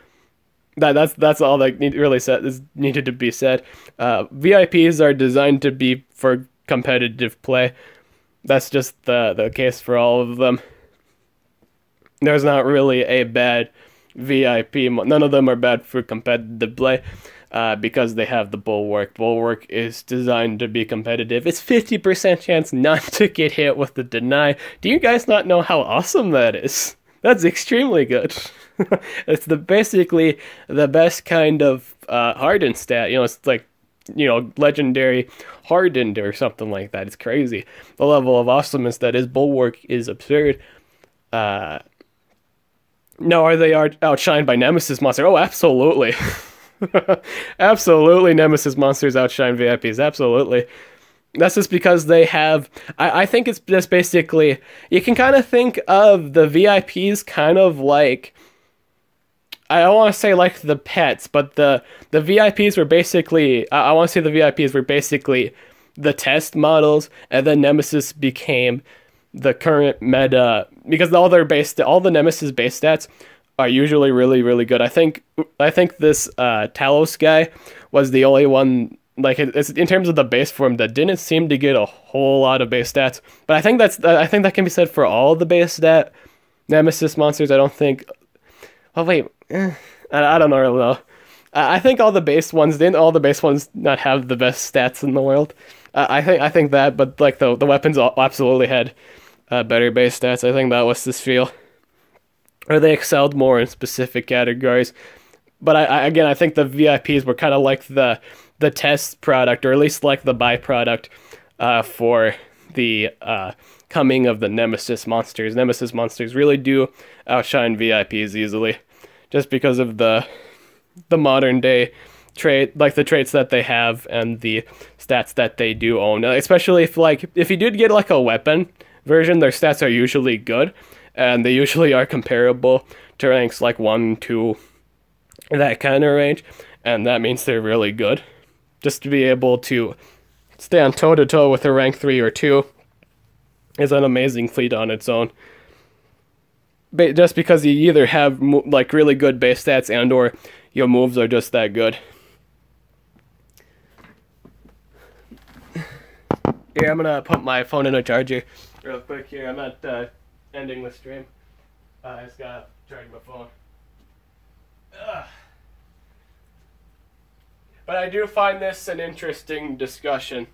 Speaker 1: all that is needed to be said. VIPs are designed to be for competitive play. That's just the case for all of them. There's not really a bad VIP. None of them are bad for competitive play. Because they have the Bulwark. Bulwark is designed to be competitive. It's 50% chance not to get hit with the deny. Do you guys not know how awesome that is? That's extremely good. It's basically the best kind of hardened stat. It's like, legendary hardened or something like that. It's crazy. The level of awesomeness that is Bulwark is absurd. Now, are they outshined by Nemesis Monster? Oh, absolutely. Absolutely, Nemesis monsters outshine VIPs. Absolutely. That's just because they have. I think it's just basically. You can kind of think of the VIPs kind of like. I don't want to say like the pets, but the VIPs were basically. I want to say the VIPs were basically the test models, and then Nemesis became the current meta because all the Nemesis base stats are usually really, really good. I think this Talos guy was the only one, like, it's in terms of the base form that didn't seem to get a whole lot of base stats. But I think that can be said for all the base stat Nemesis monsters. I don't think. Oh wait, I don't really know. I think all the base ones not have the best stats in the world. I think that, but like the weapons absolutely had better base stats. I think that was this feel. Or they excelled more in specific categories. But I think the VIPs were kind of like the test product, or at least like the byproduct for the coming of the Nemesis monsters. Nemesis monsters really do outshine VIPs easily, just because of the modern day trait, like the traits that they have and the stats that they do own. Especially if you did get like a weapon version, their stats are usually good. And they usually are comparable to ranks like 1, 2, that kind of range. And that means they're really good. Just to be able to stand toe-to-toe with a rank 3 or 2 is an amazing feat on its own. Just because you either have like really good base stats and or your moves are just that good. Here, I'm going to put my phone in a charger real quick here. I'm not... ending the stream. I just gotta charge my phone. Ugh. But I do find this an interesting discussion.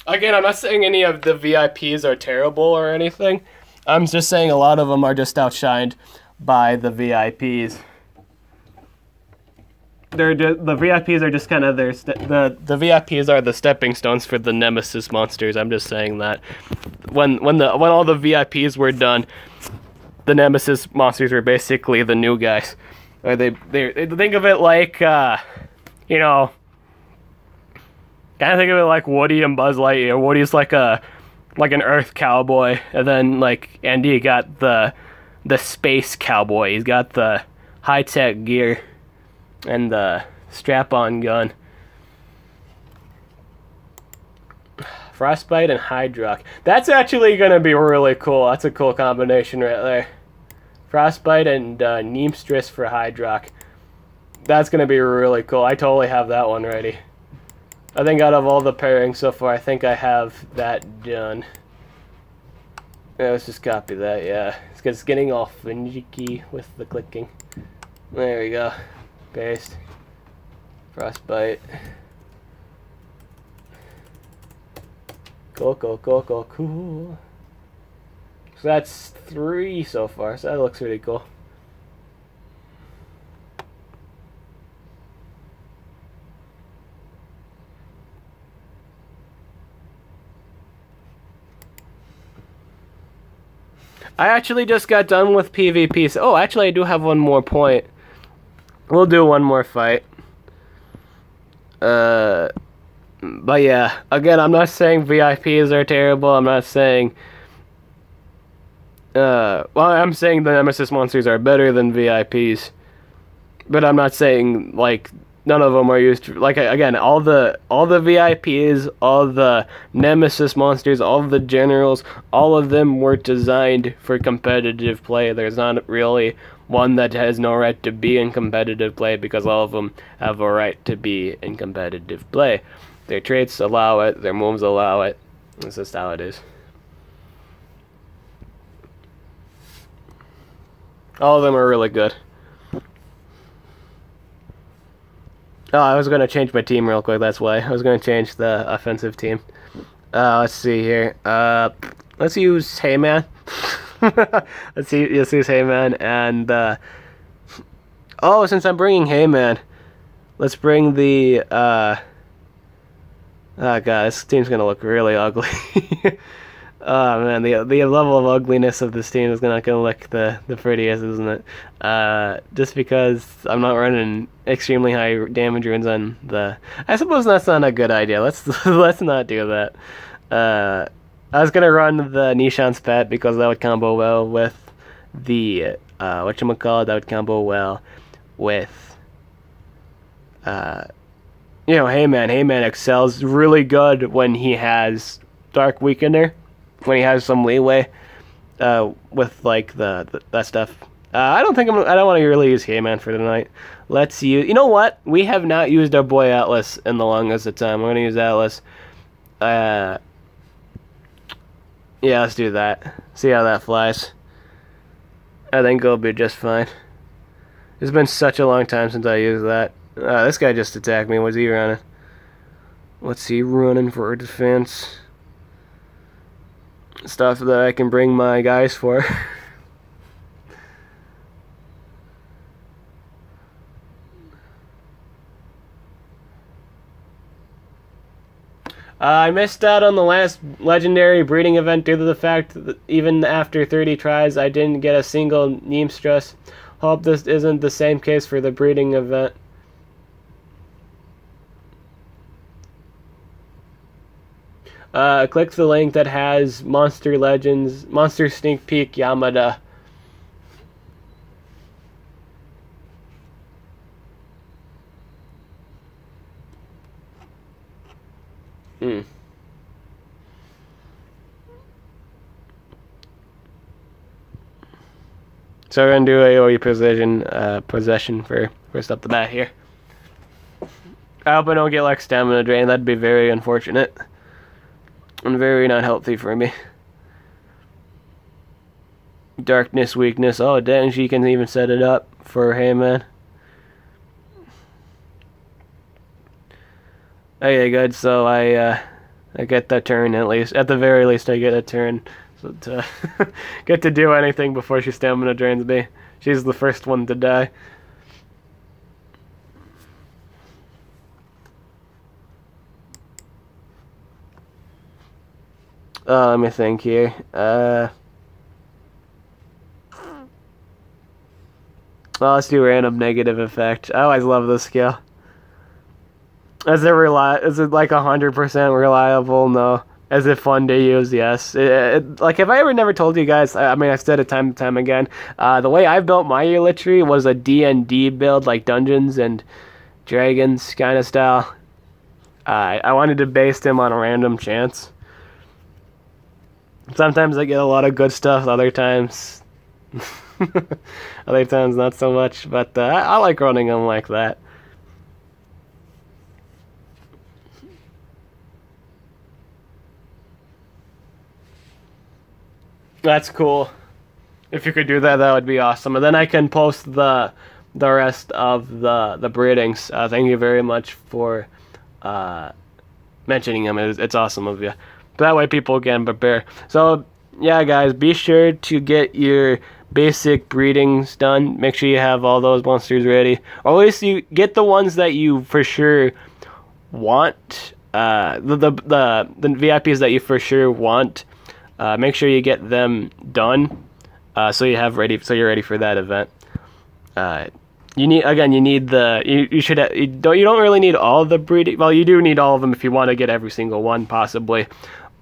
Speaker 1: Again, I'm not saying any of the VIPs are terrible or anything. I'm just saying a lot of them are just outshined by the VIPs. the VIPs are just kind of the VIPs are the stepping stones for the Nemesis monsters. I'm just saying that when all the VIPs were done, the Nemesis monsters were basically the new guys. Or they think of it like you know, kind of think of it like Woody and Buzz Lightyear. Woody's like an Earth cowboy, and then like Andy got the space cowboy. He's got the high tech gear and the strap-on gun. Frostbite and Hydrok. That's actually gonna be really cool. That's a cool combination right there. Frostbite and Nemestrinus for Hydrok. That's gonna be really cool. I totally have that one ready. I think out of all the pairings so far, I think I have that done. Yeah, let's just copy that, yeah. It's getting all finicky with the clicking. There we go. Paste. Frostbite. Cool. So that's 3 so far, so that looks really cool. I actually just got done with PvP. So, oh, actually I do have one more point. We'll do one more fight. But yeah, again, I'm not saying VIPs are terrible. I'm not saying... well, I'm saying the Nemesis monsters are better than VIPs. But I'm not saying, like, none of them are used... Like, again, all the VIPs, all the Nemesis monsters, all the generals, all of them were designed for competitive play. There's not really one that has no right to be in competitive play, because all of them have a right to be in competitive play. Their traits allow it, their moves allow it. That's just how it is. All of them are really good. Oh, I was going to change my team real quick, that's why. I was going to change the offensive team. Let's see here. Let's use Heyman. let's use Heyman, and oh, since I'm bringing Heyman, let's bring the oh god, this team's gonna look really ugly. Oh man, the level of ugliness of this team is not gonna look the prettiest, isn't it? Just because I'm not running extremely high damage runes on the... I suppose that's not a good idea. Let's not do that. I was gonna run the Nishan's pet because that would combo well with the whatchamacallit, that would combo well with you know, Heyman excels really good when he has Dark Weakener, when he has some leeway with like that stuff. I don't want to really use Heyman for tonight. Let's use... You know what? We have not used our boy Atlas in the longest of time. We're gonna use Atlas. Yeah, let's do that. See how that flies. I think it'll be just fine. It's been such a long time since I used that. This guy just attacked me. What's he running? What's he running for defense? Stuff that I can bring my guys for. I missed out on the last legendary breeding event due to the fact that even after 30 tries, I didn't get a single Nemestrinus. Hope this isn't the same case for the breeding event. Click the link that has Monster Legends, Monster Sneak Peek Yamada. So we're gonna do AoE possession for first up the bat here. I hope I don't get like stamina drain. That'd be very unfortunate and very not healthy for me. Darkness, weakness. Oh dang, she can even set it up for Heyman. Okay, good. So I get that turn at least. At the very least, I get a turn. So to get to do anything before she stamina drains me. She's the first one to die. Let me think here. Well, let's do random negative effect. I always love this skill. Is it like 100% reliable? No. Is it fun to use? Yes. Like, if I ever never told you guys, I mean, I've said it time and time again, the way I built my Elitry was a D&D build, like Dungeons and Dragons kind of style. I wanted to base them on a random chance. Sometimes I get a lot of good stuff, other times... other times not so much, but I like running them like that. That's cool. If you could do that, that would be awesome. And then I can post the rest of the breedings. Thank you very much for mentioning them. It's awesome of you. But that way people can prepare. So yeah, guys, be sure to get your basic breedings done. Make sure you have all those monsters ready. Or at least you get the ones that you for sure want. The VIPs that you for sure want. Make sure you get them done, so you're ready for that event. You need you don't really need all the breeding. Well, you do need all of them if you want to get every single one possibly.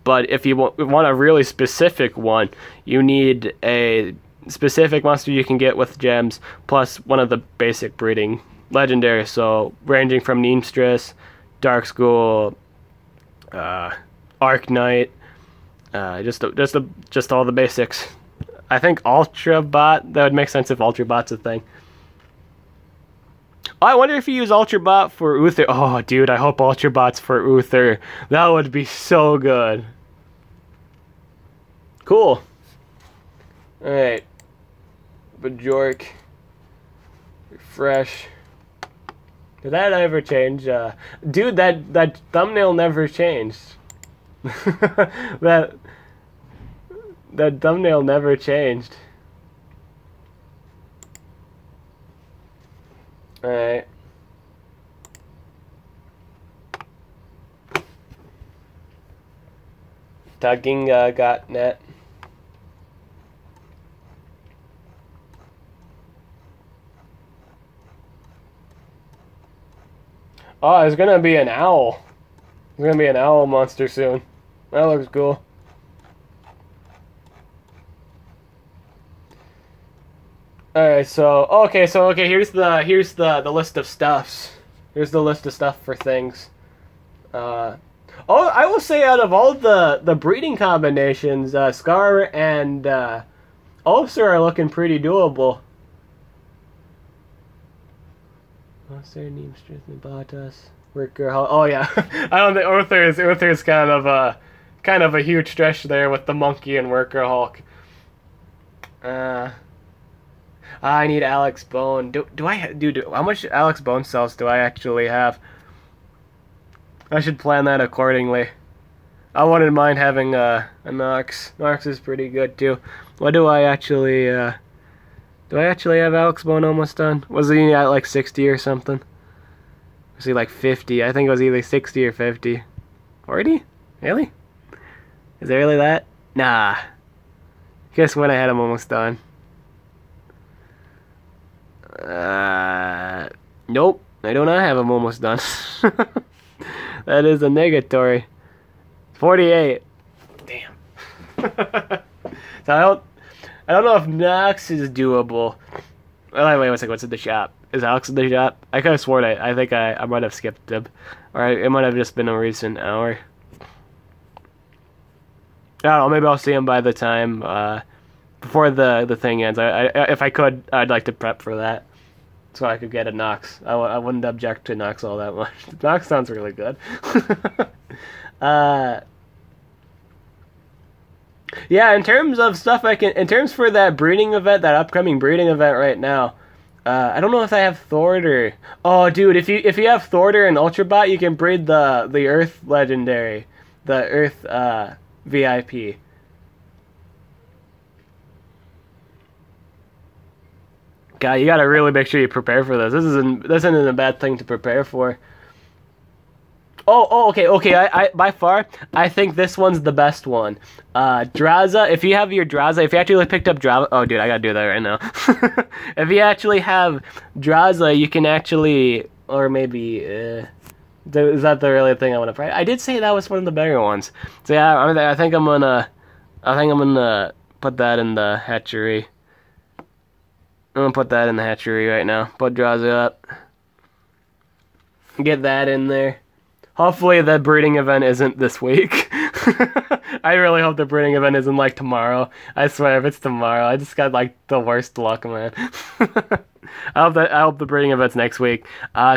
Speaker 1: But if you want a really specific one, you need a specific monster you can get with gems plus one of the basic breeding legendaries. So ranging from Nemestrinus, Dark School, Arc Knight. Just all the basics. I think Ultra Bot, that would make sense if Ultra Bot's a thing. Oh, I wonder if you use Ultra Bot for Uther. Oh, dude, I hope Ultra Bot's for Uther. That would be so good. Cool. Alright. Bajork. Refresh. Did that ever change? Dude, that thumbnail never changed. that thumbnail never changed. Alright. Tugging got net. Oh, there's gonna be an owl. There's gonna be an owl monster soon. That looks cool. Alright, okay, here's the list of stuffs. Here's the list of stuff for things. I will say out of all the breeding combinations, Scar and Osur are looking pretty doable. Osur, Nemestrinus, Nebotus, Worker. Oh yeah, I don't think Uther is kind of a huge stretch there with the Monkey and Worker Hulk. I need Alewx Bone. Do how much Alewx Bone cells do I actually have? I should plan that accordingly. I wouldn't mind having a Nox. Nox is pretty good too. What do I actually do I actually have Alewx Bone almost done? Was he at like 60 or something? Was he like 50? I think it was either 60 or 50. 40? Really? Is it really that? Nah. Guess when I had him almost done. Nope. I do not have him almost done. That is a negatory. 48. Damn. So I don't know if Nox is doable. Well, wait one second. What's in the shop? Is Alex in the shop? I could have sworn I think I might have skipped him. Or it might have just been a recent hour. I don't know. Maybe I'll see him by the time before the thing ends. If I could, I'd like to prep for that, so I could get a Nox. I wouldn't object to Nox all that much. Nox sounds really good. Yeah, in terms of stuff in terms for that breeding event, that upcoming breeding event right now, I don't know if I have Thorder. Oh, dude, if you have Thorder and Ultrabot, you can breed the Earth legendary, the Earth VIP. God, you gotta really make sure you prepare for this. This isn't a bad thing to prepare for. Okay. I by far, I think this one's the best one. Draza. If you have your Draza, if you actually picked up Draza, oh dude, I gotta do that right now. If you actually have Draza, you can actually, or maybe, is that the really thing I want to try? I did say that was one of the better ones. So yeah, I think I'm gonna put that in the hatchery. I'm gonna put that in the hatchery right now. Put Draza up. Get that in there. Hopefully the breeding event isn't this week. I really hope the breeding event isn't like tomorrow. I swear, if it's tomorrow, I just got like the worst luck, man. I hope the breeding event's next week.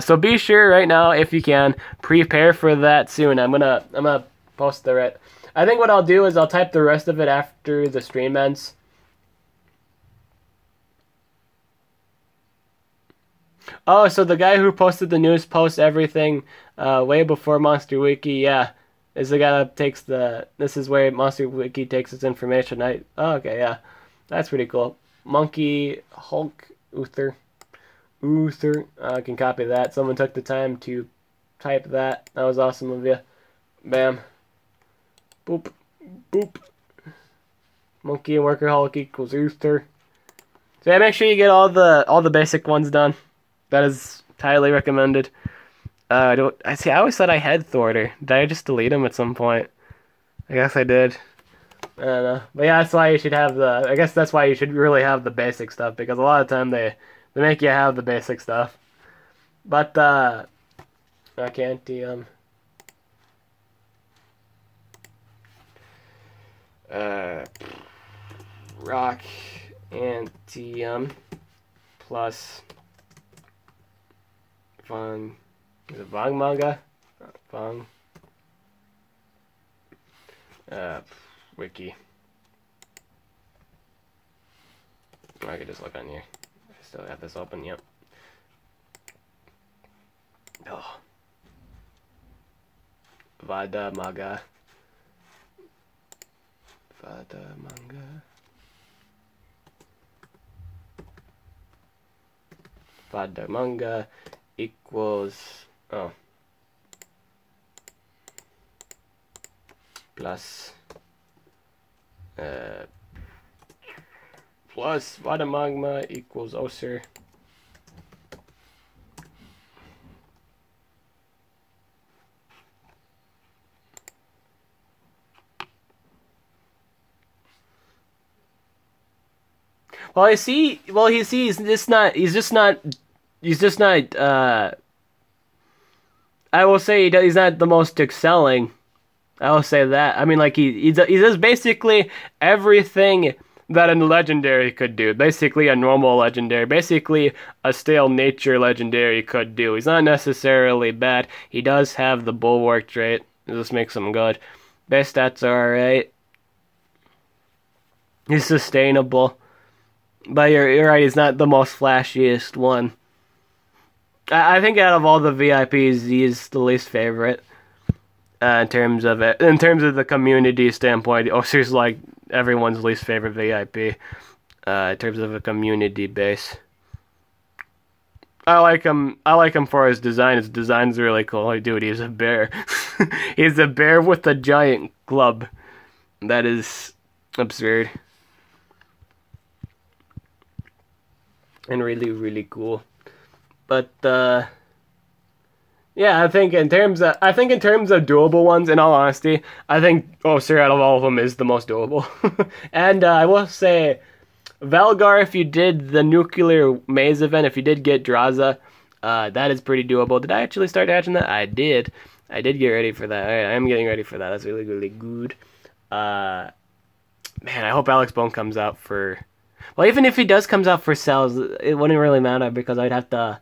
Speaker 1: So be sure right now, if you can, prepare for that soon. I'm gonna post the rest. I think what I'll do is I'll type the rest of it after the stream ends. Oh, so the guy who posted the news posts everything way before Monster Wiki, yeah, is the guy that takes this is where Monster Wiki takes its information. Oh, okay, yeah, that's pretty cool. Monkey, Hulk, Uther, I can copy that. Someone took the time to type that. That was awesome of you. Bam. Boop, boop. Monkey+worker Hulk equals Uther. So yeah, make sure you get all the basic ones done. That is highly recommended. I always thought I had Thorder. Did I just delete him at some point? I guess I did. I don't know. But yeah, that's why you should have I guess that's why you should really have the basic stuff, because a lot of time they make you have the basic stuff. But Rockantium. Rockantium plus is it Vadamagma? Wiki. I could just look on here. I still have this open, yep. Oh. Vadamagma. Vadamagma equals plus Vadamagma equals Osur. He's just not, I will say he's not the most excelling. I will say that. I mean, like, he does basically everything that a legendary could do. Basically a normal legendary. Basically a stale nature legendary could do. He's not necessarily bad. He does have the bulwark trait. This makes him good. Base stats are alright. He's sustainable. But you're right, he's not the most flashiest one. I think out of all the VIPs, he's the least favorite. In terms of the community standpoint, Osur's like everyone's least favorite VIP. In terms of a community base. I like him for his design. His design's really cool. Like, dude, he's a bear. He's a bear with a giant club. That is absurd. And really, really cool. But yeah, I think in terms of doable ones, in all honesty, I think Osur out of all of them is the most doable. And I will say, Velgar, if you did the nuclear maze event, if you did get Draza, that is pretty doable. Did I actually start hatching that? I did. I did get ready for that. Alright, I am getting ready for that. That's really, really good. Man, I hope Alewx Bone comes out for... Well, even if he does comes out for cells, it wouldn't really matter, because I'd have to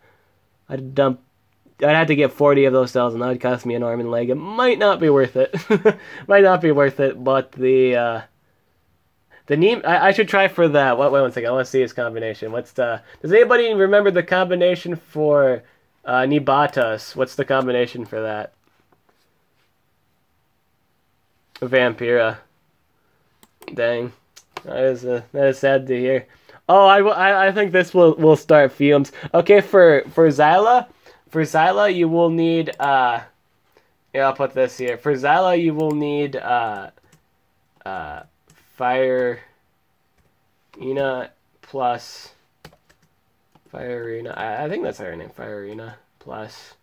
Speaker 1: get 40 of those cells, and that would cost me an arm and leg. It might not be worth it. Might not be worth it, but the name I should try for that. Wait 1 second. I want to see his combination. Does anybody remember the combination for Nebotus? What's the combination for that? Fampira. Dang. That is sad to hear. Oh, I think this will start fumes. Okay, for Zyla, you will need Yeah, I'll put this here. For Zyla, you will need uh, Fireyna plus Fireyna. I think that's her name. Fireyna plus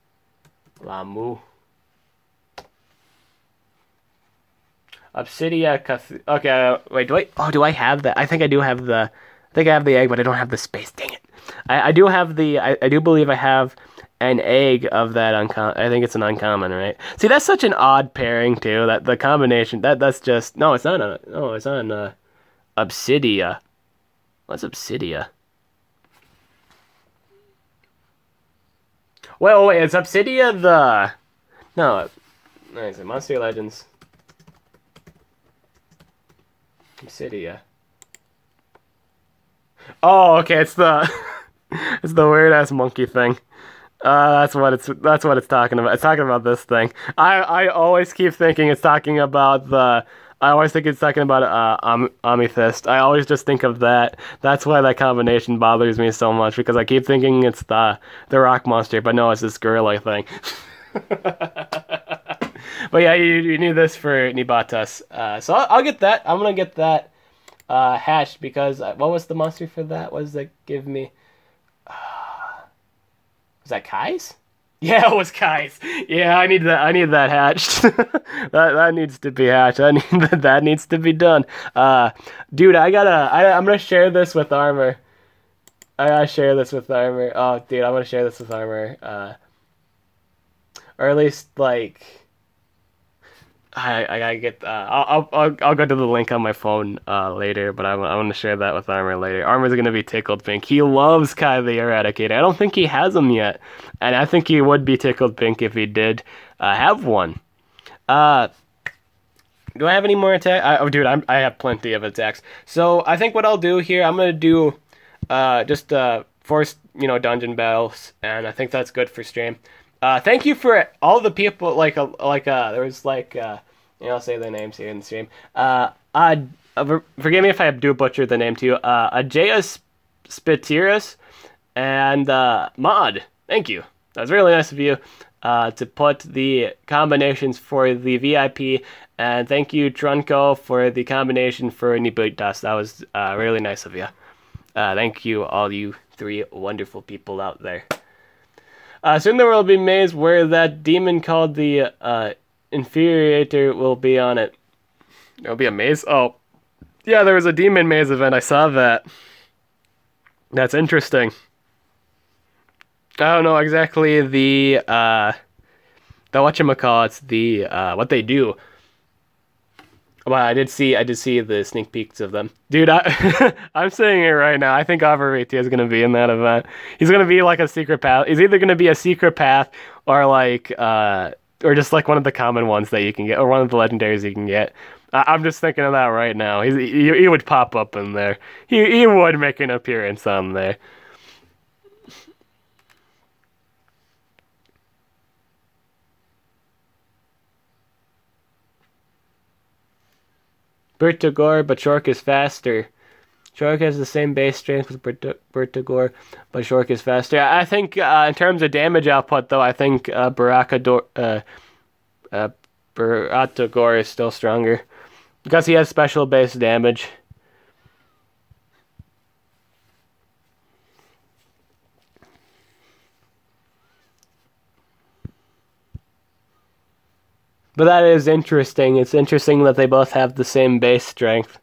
Speaker 1: Lamu. Obsidia. Okay, wait. Do I have that? I think I do have the. I think I have the egg, but I don't have the space. Dang it! I do have the. I do believe I have an egg of that uncommon. I think it's an uncommon, right? See, that's such an odd pairing too. That the combination. That's just no. It's not. No, it's not an Obsidia. What's Obsidia? Wait. It's Obsidia the. No. Nice. Monster Legends. Obsidia. Oh, okay. It's the. It's the weird ass monkey thing. That's what it's talking about. It's talking about this thing. I always keep thinking it's talking about the. I always think it's talking about Amethyst. I always just think of that. That's why that combination bothers me so much because I keep thinking it's the rock monster, but no, it's this gorilla thing. But yeah, you need this for Nebotus. So I'll get that. I'm gonna get that hatched because what was the monster for that? What does that give me? Was that Kai's? Yeah, it was Kai's. Yeah, I need that hatched. that needs to be hatched. That needs to be done. Dude, I'm gonna share this with armor. I gotta share this with armor. Oh, dude, I'm gonna share this with armor. Or at least like. I gotta get. I'll go to the link on my phone later, but I'm gonna share that with Armor later. Armor's gonna be tickled pink. He loves Kai the Eradicator. I don't think he has him yet, and I think he would be tickled pink if he did have one. Do I have any more attacks? Oh, dude, I have plenty of attacks. So I think what I'll do here, I'm gonna do just force dungeon battles, and I think that's good for stream. Thank you for all the people, there was I'll say their names here in the stream. Forgive me if I do butcher the name to you. Ajayus, Spiritus, and Mod. Thank you. That was really nice of you to put the combinations for the VIP, and thank you, Trunko, for the combination for Nebotus. That was really nice of you. Thank you, all you three wonderful people out there. Soon there will be a maze where that demon called the Infuriator will be on it. There'll be a maze? Oh. Yeah, there was a demon maze event. I saw that. That's interesting. I don't know exactly the whatchamacallits, what they do. Well, I did see the sneak peeks of them. Dude, I'm saying it right now. I think Avariti is going to be in that event. He's going to be like a secret path. He's either going to be a secret path or or just like one of the common ones that you can get, or one of the legendaries you can get. I'm just thinking of that right now. He would pop up in there. He would make an appearance on there. Bertagor, but Shork is faster. Shork has the same base strength with Bertagor, but Shork is faster. I think in terms of damage output, though, I think Bertagor is still stronger because he has special base damage. But that is interesting. It's interesting that they both have the same base strength.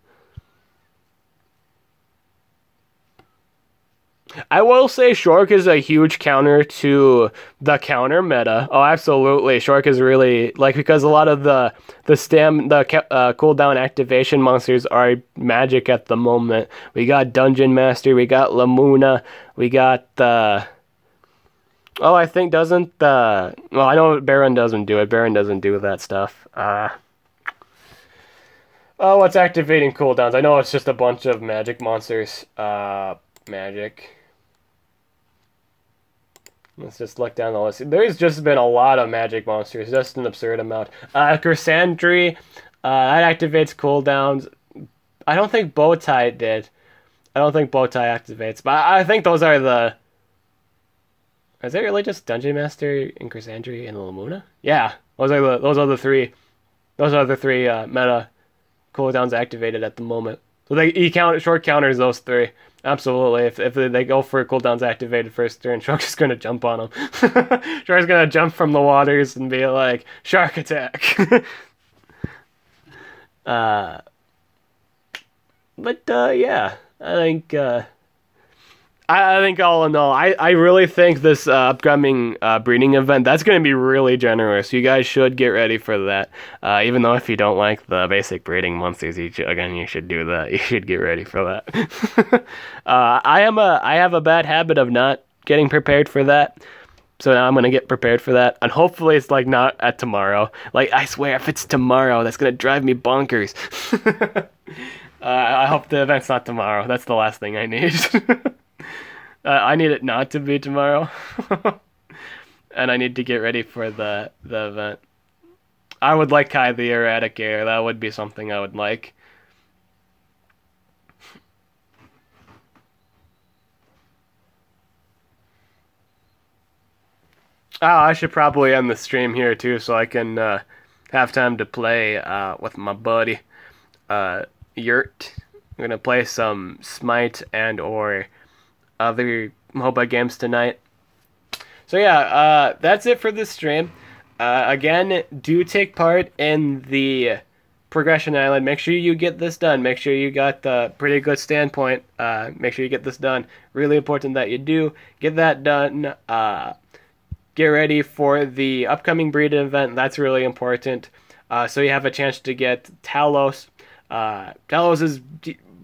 Speaker 1: I will say Shork is a huge counter to the counter meta. Oh, absolutely. Shork is really, because a lot of the cooldown activation monsters are magic at the moment. We got Dungeon Master, we got Lamuna, we got the... Oh, I think doesn't well, I know Baron doesn't do it. Baron doesn't do that stuff. Oh, what's activating cooldowns? I know it's just a bunch of magic monsters. Magic. Let's just look down the list. There's just been a lot of magic monsters, just an absurd amount. Cassandri, that activates cooldowns. I don't think Bowtie did. I don't think Bowtie activates, but I think those are the... Is it really just Dungeon Master and Cassandri and Lamuna? Yeah. Those are the three. Those are the three meta cooldowns activated at the moment. So short counters those three. Absolutely. If they go for cooldowns activated first turn, Shark's just gonna jump on them. Shark's gonna jump from the waters and be like, Shark attack. Yeah, I think I think all in all, I really think this upcoming breeding event, that's going to be really generous. You guys should get ready for that. Even though if you don't like the basic breeding monsters, you should do that. You should get ready for that. I have a bad habit of not getting prepared for that. So now I'm going to get prepared for that. And hopefully it's like not at tomorrow. Like, I swear, if it's tomorrow, that's going to drive me bonkers. I hope the event's not tomorrow. That's the last thing I need. I need it not to be tomorrow. And I need to get ready for the event. I would like Kai the Eradicator. That would be something I would like. Oh, I should probably end the stream here too, so I can have time to play with my buddy Yurt. I'm gonna play some Smite and or other MOBA games tonight. So yeah, that's it for this stream. Again, do take part in the Progression Island. Make sure you get this done. Make sure you got the pretty good standpoint. Make sure you get this done. Really important that you do. Get that done. Get ready for the upcoming breed event. That's really important. So you have a chance to get Talos. Talos is,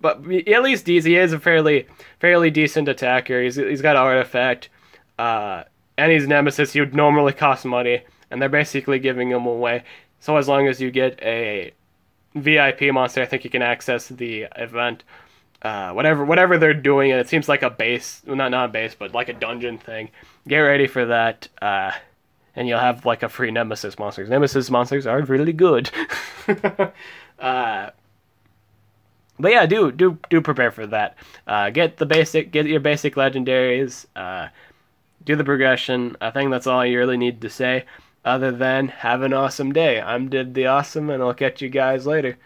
Speaker 1: but at least he is a fairly decent attacker. He's got artifact, and he's Nemesis. He would normally cost money, and they're basically giving him away. So as long as you get a VIP monster, I think you can access the event. Whatever they're doing, and it seems like a base, not a base, but like a dungeon thing. Get ready for that, and you'll have like a free Nemesis monsters. Nemesis monsters are really good. But yeah, do prepare for that. Get your basic legendaries. Do the progression. I think that's all you really need to say. Other than have an awesome day. I'm Did the Awesome, and I'll catch you guys later.